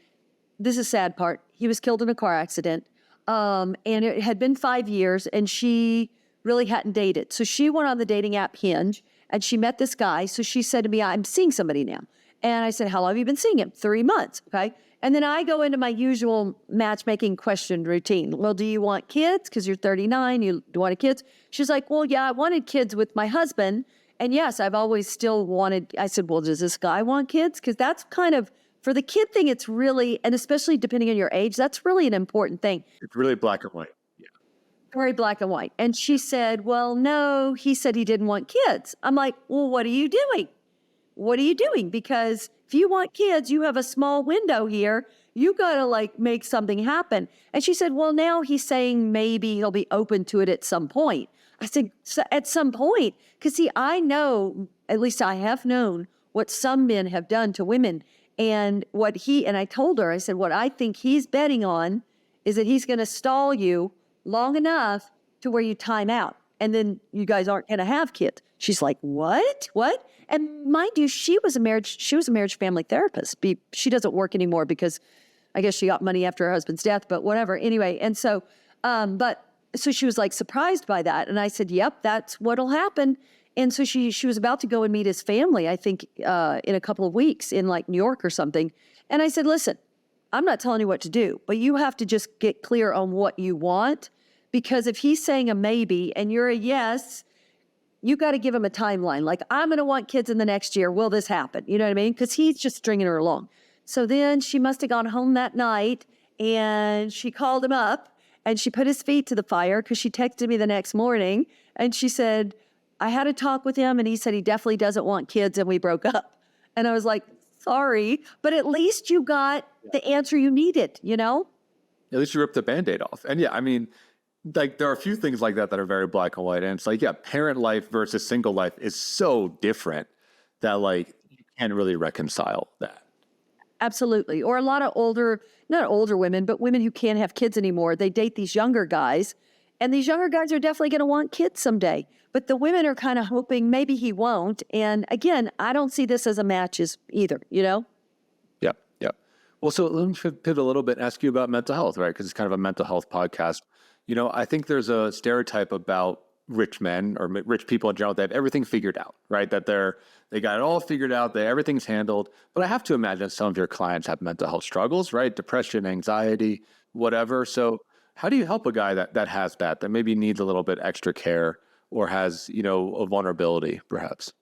This is the sad part. He was killed in a car accident. And it had been 5 years, and she really hadn't dated. So she went on the dating app Hinge, and she met this guy. So she said to me, I'm seeing somebody now. And I said, how long have you been seeing him? 3 months, okay? And then I go into my usual matchmaking question routine. Well, do you want kids? Because you're 39, you wanted kids? She's like, well, yeah, I wanted kids with my husband. And yes, I've always still wanted, I said, well, does this guy want kids? Because that's kind of, for the kid thing, it's really, and especially depending on your age, that's really an important thing. It's really black and white. Yeah. very black and white. And she said, well, no, he said he didn't want kids. I'm like, well, what are you doing? What are you doing? Because if you want kids, you have a small window here. You got to like make something happen. And she said, well, now he's saying maybe he'll be open to it at some point. I said, "So at some point, because see, I know, at least I have known what some men have done to women. And and I told her, I said, what I think he's betting on is that he's going to stall you long enough to where you time out. And then you guys aren't going to have kids. She's like, what? What? And mind you, she was a marriage family therapist. She doesn't work anymore because I guess she got money after her husband's death, but whatever. Anyway, and so, so she was like surprised by that. And I said, yep, that's what'll happen. And so she was about to go and meet his family, I think, in a couple of weeks in like New York or something. And I said, listen, I'm not telling you what to do, but you have to just get clear on what you want. Because if he's saying a maybe and you're a yes, you got to give him a timeline. Like, I'm going to want kids in the next year. Will this happen? You know what I mean? Because he's just stringing her along. So then she must have gone home that night and she called him up and she put his feet to the fire because she texted me the next morning and she said, I had a talk with him and he said he definitely doesn't want kids and we broke up. And I was like, sorry, but at least you got the answer you needed, you know? At least you ripped the Band-Aid off. And yeah, I mean, like there are a few things like that are very black and white. And it's like, yeah, parent life versus single life is so different that like you can't really reconcile that. Absolutely. Or a lot of not older women, but women who can't have kids anymore. They date these younger guys and these younger guys are definitely going to want kids someday. But the women are kind of hoping maybe he won't. And again, I don't see this as a match either, you know? Yeah. Yeah. Well, so let me pivot a little bit and ask you about mental health, right? Because it's kind of a mental health podcast. You know, I think there's a stereotype about rich men or rich people in general. They have everything figured out, right? That they got it all figured out. Everything's handled. But I have to imagine some of your clients have mental health struggles, right? Depression, anxiety, whatever. So how do you help a guy that has that maybe needs a little bit extra care or has, you know, a vulnerability perhaps?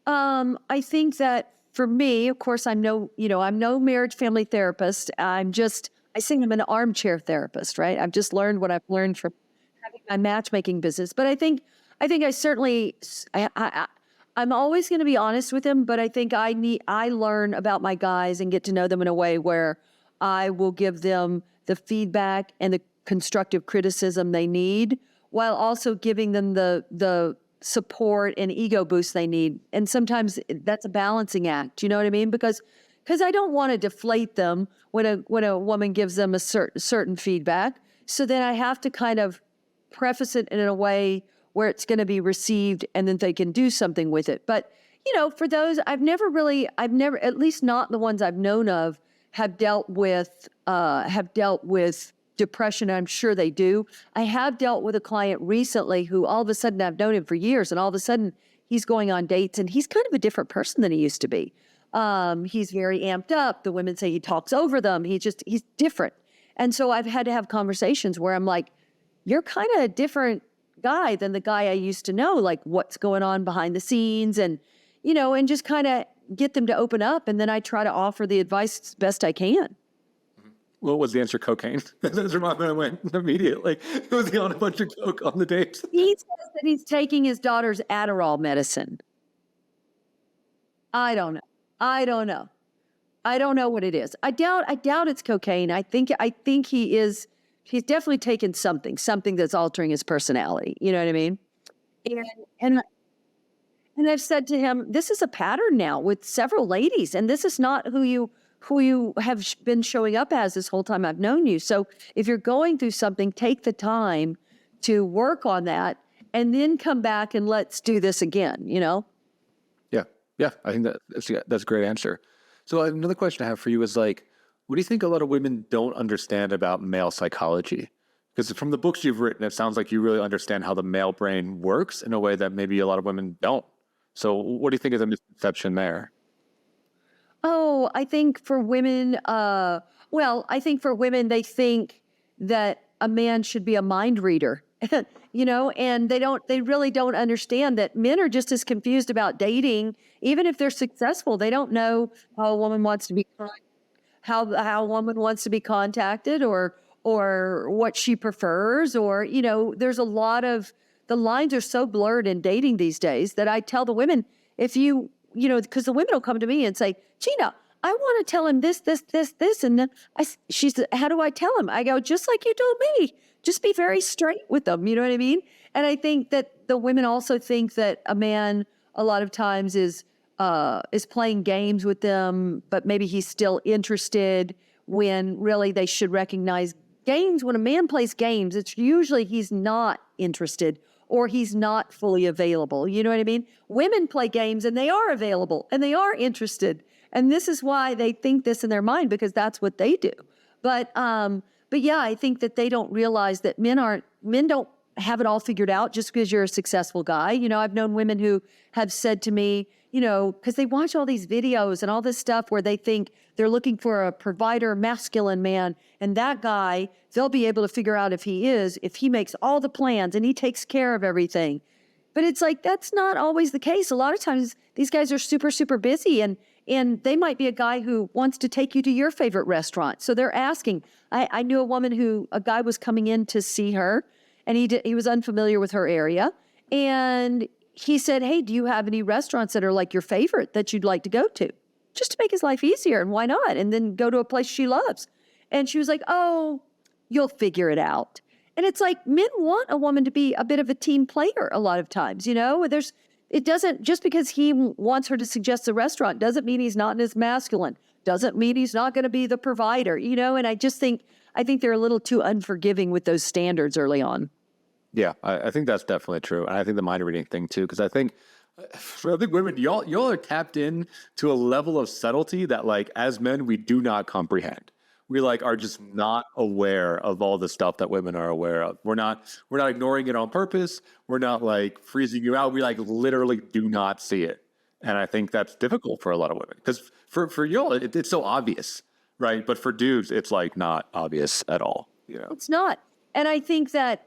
I think that for me, of course, I'm no marriage family therapist. I say I'm an armchair therapist, right? I've just learned what I've learned from having my matchmaking business. But I think I certainly, I'm always going to be honest with them, but I think I learn about my guys and get to know them in a way where I will give them the feedback and the constructive criticism they need while also giving them the support and ego boost they need. And sometimes that's a balancing act. You know what I mean? Because I don't want to deflate them when a woman gives them a certain feedback. So then I have to kind of preface it in a way where it's going to be received and then they can do something with it. But, you know, for those, I've never, at least not the ones I've known of, have dealt with depression. I'm sure they do. I have dealt with a client recently who all of a sudden, I've known him for years, and all of a sudden he's going on dates and he's kind of a different person than he used to be. He's very amped up. The women say he talks over them. He's different. And so I've had to have conversations where I'm like, you're kind of a different guy than the guy I used to know, like what's going on behind the scenes and, you know, and just kind of get them to open up. And then I try to offer the advice best I can. What was the answer? Cocaine. That's where my mind went immediately. Was he on a bunch of coke on the dates? He says that he's taking his daughter's Adderall medicine. I don't know. I don't know what it is. I doubt it's cocaine. I think he's definitely taken something that's altering his personality. You know what I mean? And I've said to him, this is a pattern now with several ladies, and this is not who you have been showing up as this whole time I've known you. So if you're going through something, take the time to work on that and then come back and let's do this again, you know? Yeah. I think that's a great answer. So another question I have for you is like, what do you think a lot of women don't understand about male psychology? Because from the books you've written, it sounds like you really understand how the male brain works in a way that maybe a lot of women don't. So what do you think is a misconception there? Oh, I think for women, they think that a man should be a mind reader, you know, and they really don't understand that men are just as confused about dating. Even if they're successful, they don't know how a woman wants to be, how a woman wants to be contacted or or what she prefers, or, there's a lot of, the lines are so blurred in dating these days that I tell the women, if because the women will come to me and say, Gina, I want to tell him this, this, this, this. And then she said, how do I tell him? I go, just like you told me, just be very straight with them. You know what I mean? And I think that the women also think that a man a lot of times is playing games with them, but maybe he's still interested, when really they should recognize games. When a man plays games, it's usually he's not interested or he's not fully available. You know what I mean? Women play games and they are available and they are interested. And this is why they think this in their mind, because that's what they do. But yeah, I think that they don't realize that men don't have it all figured out just because you're a successful guy. I've known women who have said to me, because they watch all these videos and all this stuff where they think they're looking for a provider, masculine man. And that guy, they'll be able to figure out if he makes all the plans and he takes care of everything. But it's like, that's not always the case. A lot of times these guys are super, super busy, and they might be a guy who wants to take you to your favorite restaurant. So they're asking. I knew a guy was coming in to see her, and he was unfamiliar with her area. And he said, hey, do you have any restaurants that are like your favorite that you'd like to go to? Just to make his life easier, and why not? And then go to a place she loves. And she was like, oh, you'll figure it out. And it's like, men want a woman to be a bit of a team player a lot of times, it doesn't, just because he wants her to suggest a restaurant doesn't mean he's not as masculine, doesn't mean he's not going to be the provider, and I think they're a little too unforgiving with those standards early on. Yeah, I think that's definitely true. And I think the mind reading thing too, because I think women, y'all are tapped in to a level of subtlety that, like, as men, we do not comprehend. We are just not aware of all the stuff that women are aware of. We're not ignoring it on purpose. We're not freezing you out. We literally do not see it. And I think that's difficult for a lot of women, because for y'all, it's so obvious, right? But for dudes, it's not obvious at all. It's not. And I think that,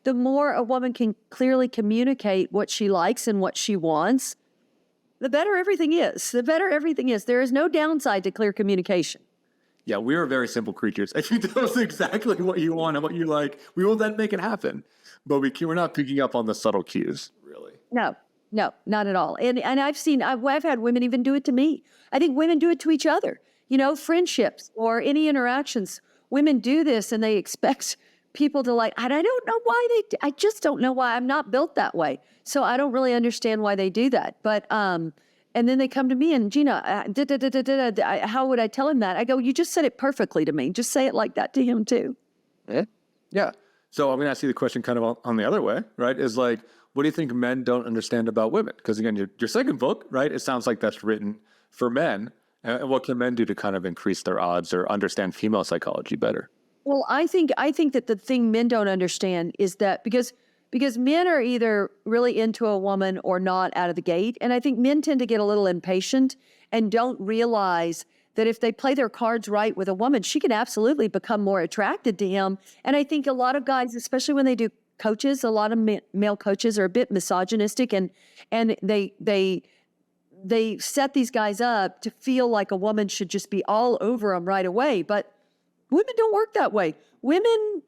the more a woman can clearly communicate what she likes and what she wants, the better everything is. There is no downside to clear communication. Yeah, we are very simple creatures. If you tell us exactly what you want and what you like, we will then make it happen. But we're not picking up on the subtle cues, really. No, not at all. And I've had women even do it to me. I think women do it to each other. Friendships or any interactions. Women do this and they expect people to and I don't know why I just don't know why. I'm not built that way. So I don't really understand why they do that. But, and then they come to me and, Gina, how would I tell him that? I go, you just said it perfectly to me. Just say it like that to him too. Yeah. So I'm going to ask you the question kind of on the other way, right? Is what do you think men don't understand about women? Because again, your second book, right? It sounds like that's written for men. And what can men do to kind of increase their odds or understand female psychology better? Well, I think that the thing men don't understand is that because men are either really into a woman or not out of the gate. And I think men tend to get a little impatient and don't realize that if they play their cards right with a woman, she can absolutely become more attracted to him. And I think a lot of guys, especially when they do coaches, a lot of male coaches are a bit misogynistic, and they set these guys up to feel like a woman should just be all over them right away. But women don't work that way. Women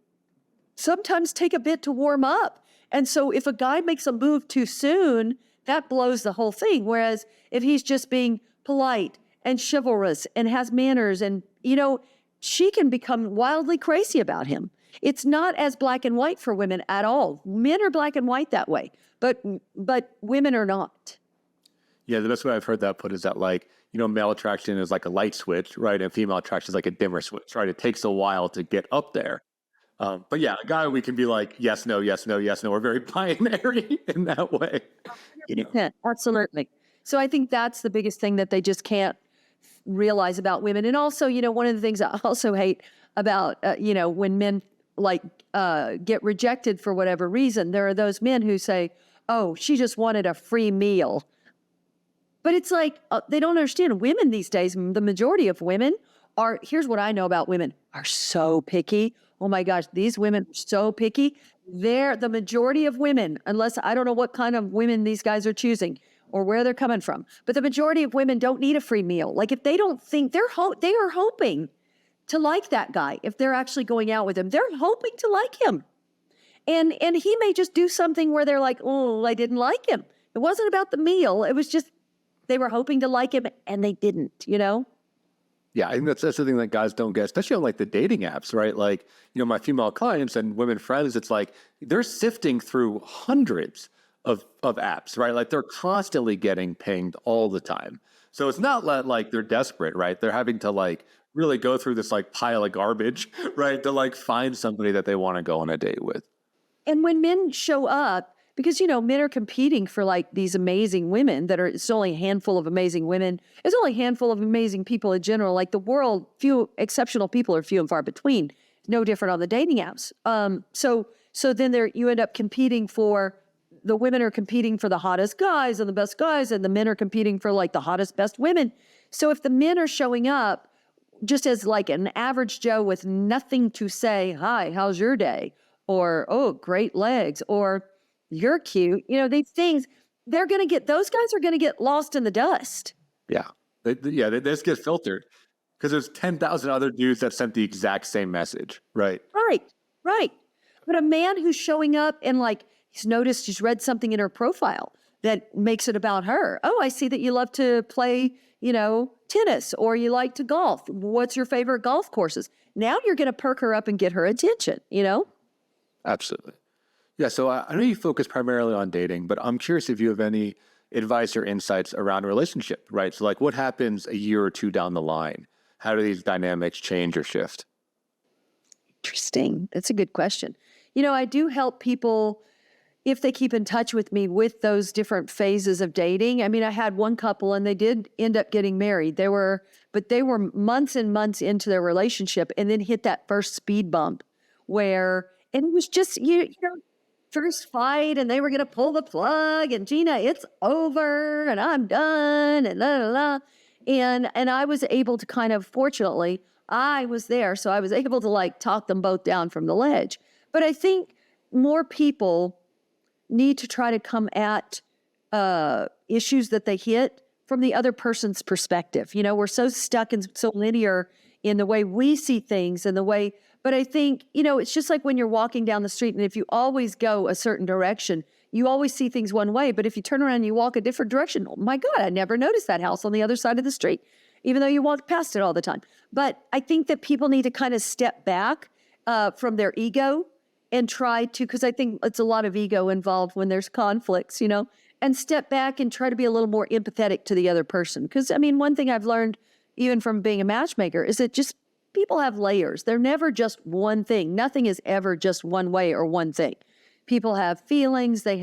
sometimes take a bit to warm up. And so if a guy makes a move too soon, that blows the whole thing. Whereas if he's just being polite and chivalrous and has manners and, she can become wildly crazy about him. It's not as black and white for women at all. Men are black and white that way, but women are not. Yeah, the best way I've heard that put is that male attraction is like a light switch, right? And female attraction is like a dimmer switch, right? It takes a while to get up there. But yeah, a guy, we can be like, yes, no, yes, no, yes, no. We're very binary in that way. Yeah, absolutely. So I think that's the biggest thing that they just can't realize about women. And also, one of the things I also hate about, when men get rejected for whatever reason, there are those men who say, oh, she just wanted a free meal. But it's they don't understand. Women these days, the majority of women here's what I know about women, are so picky. Oh my gosh, these women are so picky. The majority of women, unless I don't know what kind of women these guys are choosing or where they're coming from, but the majority of women don't need a free meal. If they don't think, they are hoping to like that guy. If they're actually going out with him, they're hoping to like him. And he may just do something where they're like, oh, I didn't like him. It wasn't about the meal. It was just they were hoping to like him and they didn't, Yeah, I think that's the thing that guys don't get, especially on like the dating apps, right? Like, my female clients and women friends, it's like they're sifting through hundreds of apps, right? Like they're constantly getting pinged all the time. So it's not like they're desperate, right? They're having to like really go through this like pile of garbage, right? To like find somebody that they want to go on a date with. And when men show up, because, men are competing for like these amazing women it's only a handful of amazing women. It's only a handful of amazing people in general. Like the world, few exceptional people are few and far between. No different on the dating apps. So then you end up competing for, the women are competing for the hottest guys and the best guys, and the men are competing for like the hottest, best women. So if the men are showing up just as like an average Joe with nothing to say, hi, how's your day? Or, oh, great legs, or you're cute. These things, those guys are going to get lost in the dust. Yeah. They just get filtered because there's 10,000 other dudes that sent the exact same message, right? Right. But a man who's showing up and like, he's read something in her profile that makes it about her. Oh, I see that you love to play, tennis, or you like to golf. What's your favorite golf courses? Now you're going to perk her up and get her attention, Absolutely. Yeah, so I know you focus primarily on dating, but I'm curious if you have any advice or insights around a relationship, right? So like what happens a year or two down the line? How do these dynamics change or shift? Interesting. That's a good question. I do help people if they keep in touch with me with those different phases of dating. I mean, I had one couple and they did end up getting married. They were months and months into their relationship and then hit that first speed bump and it was just, first fight and they were going to pull the plug and Gina, it's over and I'm done and la, la, la. And I was able to kind of, fortunately, I was there. So I was able to like talk them both down from the ledge. But I think more people need to try to come at issues that they hit from the other person's perspective. We're so stuck and so linear in the way we see things and but I think, it's just like when you're walking down the street and if you always go a certain direction, you always see things one way. But if you turn around and you walk a different direction, oh my God, I never noticed that house on the other side of the street, even though you walk past it all the time. But I think that people need to kind of step back from their ego and try to, because I think it's a lot of ego involved when there's conflicts, and step back and try to be a little more empathetic to the other person. Because, I mean, one thing I've learned even from being a matchmaker is that just people have layers. They're never just one thing. Nothing is ever just one way or one thing. People have feelings. They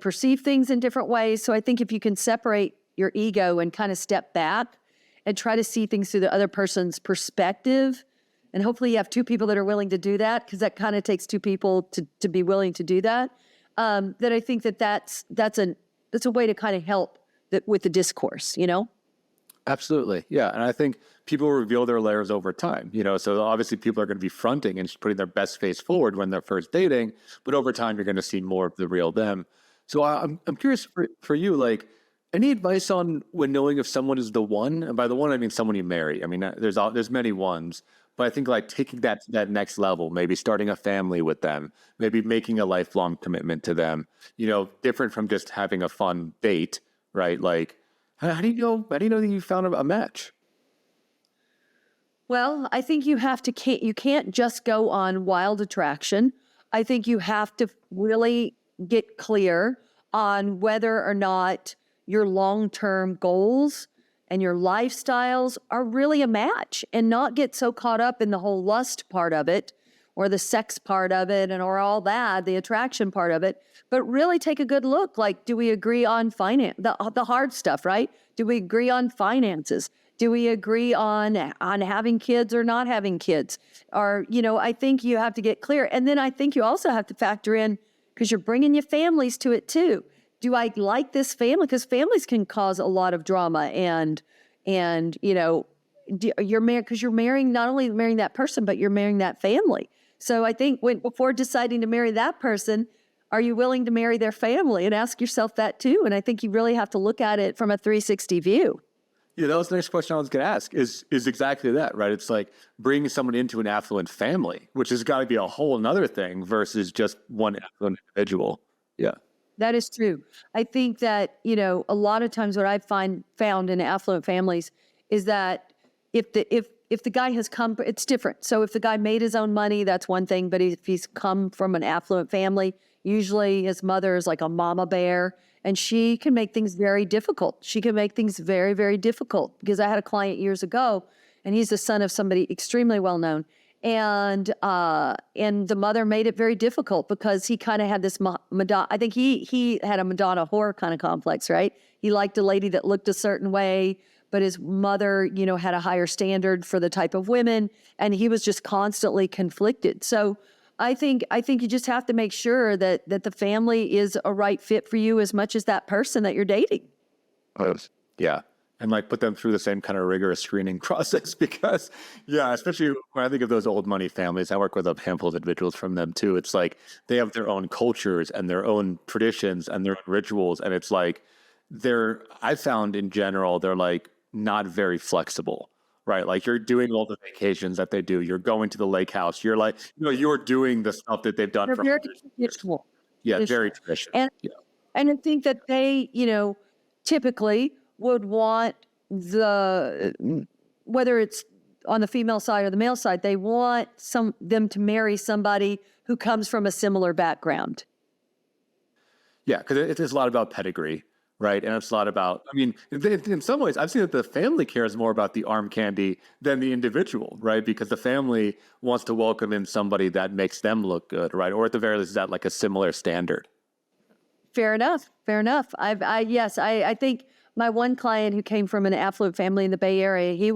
perceive things in different ways. So I think if you can separate your ego and kind of step back and try to see things through the other person's perspective, and hopefully you have two people that are willing to do that, because that kind of takes two people to be willing to do that, that I think that's a way to kind of help with the discourse, Absolutely. Yeah. And I think people reveal their layers over time, so obviously people are going to be fronting and putting their best face forward when they're first dating, but over time you're going to see more of the real them. So I'm curious for you, like, any advice on when knowing if someone is the one? And by the one, I mean someone you marry. I mean, there's many ones, but I think like taking that next level, maybe starting a family with them, maybe making a lifelong commitment to them, different from just having a fun date, right? Like, how do you know that you found a match? Well, I think you can't just go on wild attraction. I think you have to really get clear on whether or not your long-term goals and your lifestyles are really a match, and not get so caught up in the whole lust part of it or the sex part of it or all that, the attraction part of it, but really take a good look. Like, do we agree on finance, the hard stuff, right? Do we agree on finances? Do we agree on having kids or not having kids? Or, I think you have to get clear. And then I think you also have to factor in, because you're bringing your families to it too. Do I like this family? Because families can cause a lot of drama, and you're married because you're not only marrying that person, but you're marrying that family. So I think before deciding to marry that person, are you willing to marry their family? And ask yourself that too. And I think you really have to look at it from a 360 view. Yeah, that was the next question I was going to ask is exactly that, right? It's like bringing someone into an affluent family, which has got to be a whole nother thing versus just one affluent individual. Yeah. That is true. I think that, a lot of times what I've found in affluent families is that if the guy has come, it's different. So if the guy made his own money, that's one thing. But if he's come from an affluent family, usually his mother is like a mama bear, and she can make things very difficult. She can make things very, very difficult. Because I had a client years ago, and he's the son of somebody extremely well known. And the mother made it very difficult because he kind of had this Madonna. I think he had a Madonna whore kind of complex, right? He liked a lady that looked a certain way, but his mother, had a higher standard for the type of women, and he was just constantly conflicted. So I think you just have to make sure that the family is a right fit for you as much as that person that you're dating. Yeah. And like put them through the same kind of rigorous screening process because, yeah, especially when I think of those old money families, I work with a handful of individuals from them too. It's like they have their own cultures and their own traditions and their own rituals. And it's like I found in general, they're like not very flexible, right? Like you're doing all the vacations that they do. You're going to the lake house. You're like, you're doing the stuff that they've done They're for very hundreds of years. traditional. Yeah, very traditional. And I think that they, typically would want whether it's on the female side or the male side, they want them to marry somebody who comes from a similar background. Yeah, because it's a lot about pedigree, right? And it's a lot about, in some ways, I've seen that the family cares more about the arm candy than the individual, right? Because the family wants to welcome in somebody that makes them look good, right? Or at the very least, is that like a similar standard? Fair enough. I think my one client who came from an affluent family in the Bay Area, he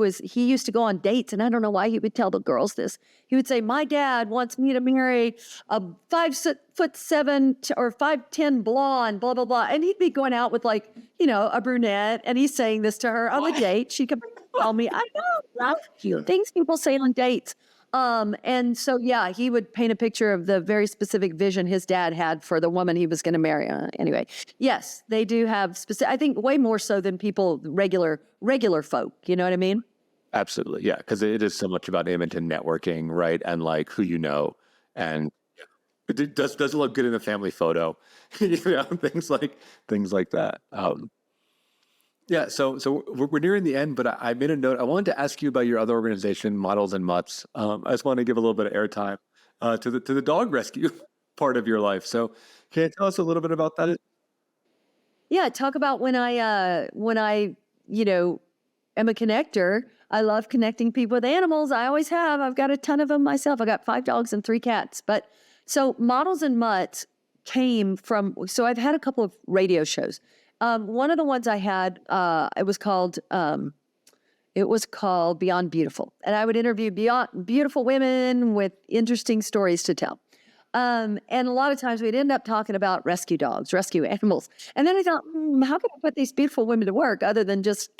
used to go on dates, and I don't know why he would tell the girls this. He would say, "My dad wants me to marry a 5'7" or 5'10" blonde, blah blah blah," and he'd be going out with like a brunette, and he's saying this to her on the date. She could tell me, "I know, right? Things people say on dates." And so, yeah, he would paint a picture of the very specific vision his dad had for the woman he was going to marry. Anyway, yes, they do have specific, I think way more so than regular folk. You know what I mean? Absolutely. Yeah. Because it is so much about image and networking, right? And like who you know. And does it look good in a family photo? Things like that. Yeah, so we're nearing the end, but I made a note. I wanted to ask you about your other organization, Models and Mutts. I just want to give a little bit of airtime to the dog rescue part of your life. So, can you tell us a little bit about that? Yeah, talk about when I am a connector. I love connecting people with animals. I always have. I've got a ton of them myself. I got 5 dogs and 3 cats. But so Models and Mutts came from. So I've had a couple of radio shows. One of the ones I had, it was called Beyond Beautiful. And I would interview beautiful women with interesting stories to tell. And a lot of times we'd end up talking about rescue dogs, rescue animals. And then I thought, how can I put these beautiful women to work other than just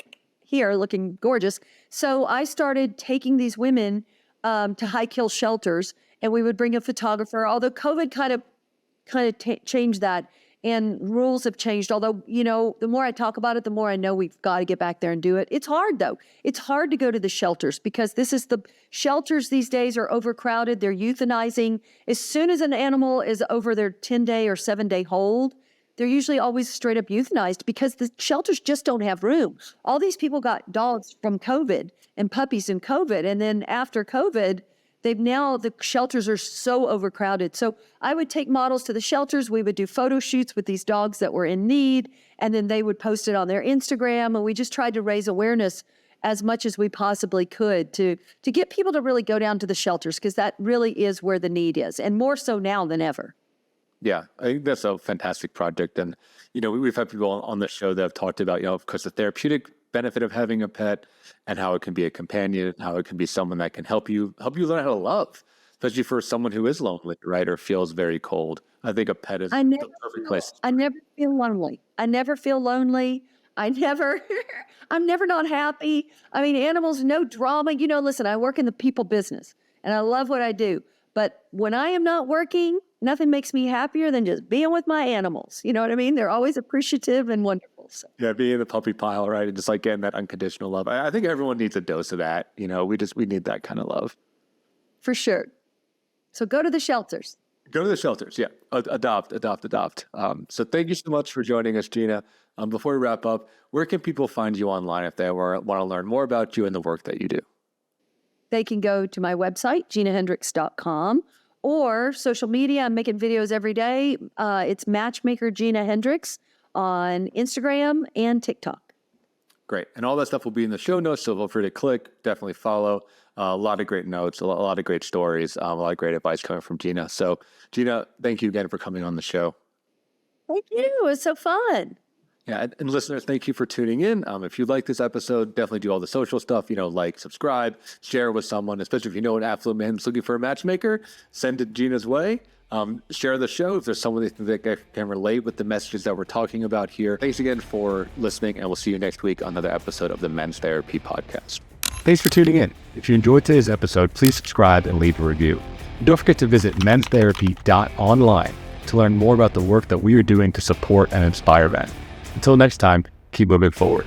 here looking gorgeous? So I started taking these women to high kill shelters, and we would bring a photographer, although COVID kind of changed that. And rules have changed. Although, the more I talk about it, the more I know we've got to get back there and do it. It's hard, though. It's hard to go to the shelters because the shelters these days are overcrowded. They're euthanizing. As soon as an animal is over their 10-day or 7-day hold, they're usually always straight up euthanized because the shelters just don't have room. All these people got dogs from COVID and puppies in COVID. And then after COVID, the shelters are so overcrowded. So I would take models to the shelters. We would do photo shoots with these dogs that were in need, and then they would post it on their Instagram. And we just tried to raise awareness as much as we possibly could to get people to really go down to the shelters, because that really is where the need is, and more so now than ever. Yeah, I think that's a fantastic project. And, we've had people on the show that have talked about, of course, the therapeutic benefit of having a pet and how it can be a companion, how it can be someone that can help you learn how to love, especially for someone who is lonely, right? Or feels very cold. I think a pet is the perfect place. I never feel lonely. I'm never not happy. Animals, no drama. Listen, I work in the people business and I love what I do. But when I am not working, nothing makes me happier than just being with my animals. You know what I mean? They're always appreciative and wonderful. So. Yeah, being in the puppy pile, right? And just like getting that unconditional love. I think everyone needs a dose of that. You know, we need that kind of love. For sure. So go to the shelters. Go to the shelters. Yeah. Adopt. So thank you so much for joining us, Gina. Before we wrap up, where can people find you online if they want to learn more about you and the work that you do? They can go to my website, ginahendrix.com, or social media. I'm making videos every day. It's Matchmaker Gina Hendrix on Instagram and TikTok. Great. And all that stuff will be in the show notes, so feel free to click, definitely follow. A lot of great notes, a lot of great stories, a lot of great advice coming from Gina. So, Gina, thank you again for coming on the show. Thank you. It was so fun. Yeah, and listeners, thank you for tuning in. If you like this episode, definitely do all the social stuff, like, subscribe, share with someone, especially if you know an affluent man who's looking for a matchmaker, send it Gina's way. Share the show if there's someone that can relate with the messages that we're talking about here. Thanks again for listening, and we'll see you next week on another episode of the Men's Therapy Podcast. Thanks for tuning in. If you enjoyed today's episode, please subscribe and leave a review. And don't forget to visit menstherapy.online to learn more about the work that we are doing to support and inspire men. Until next time, keep moving forward.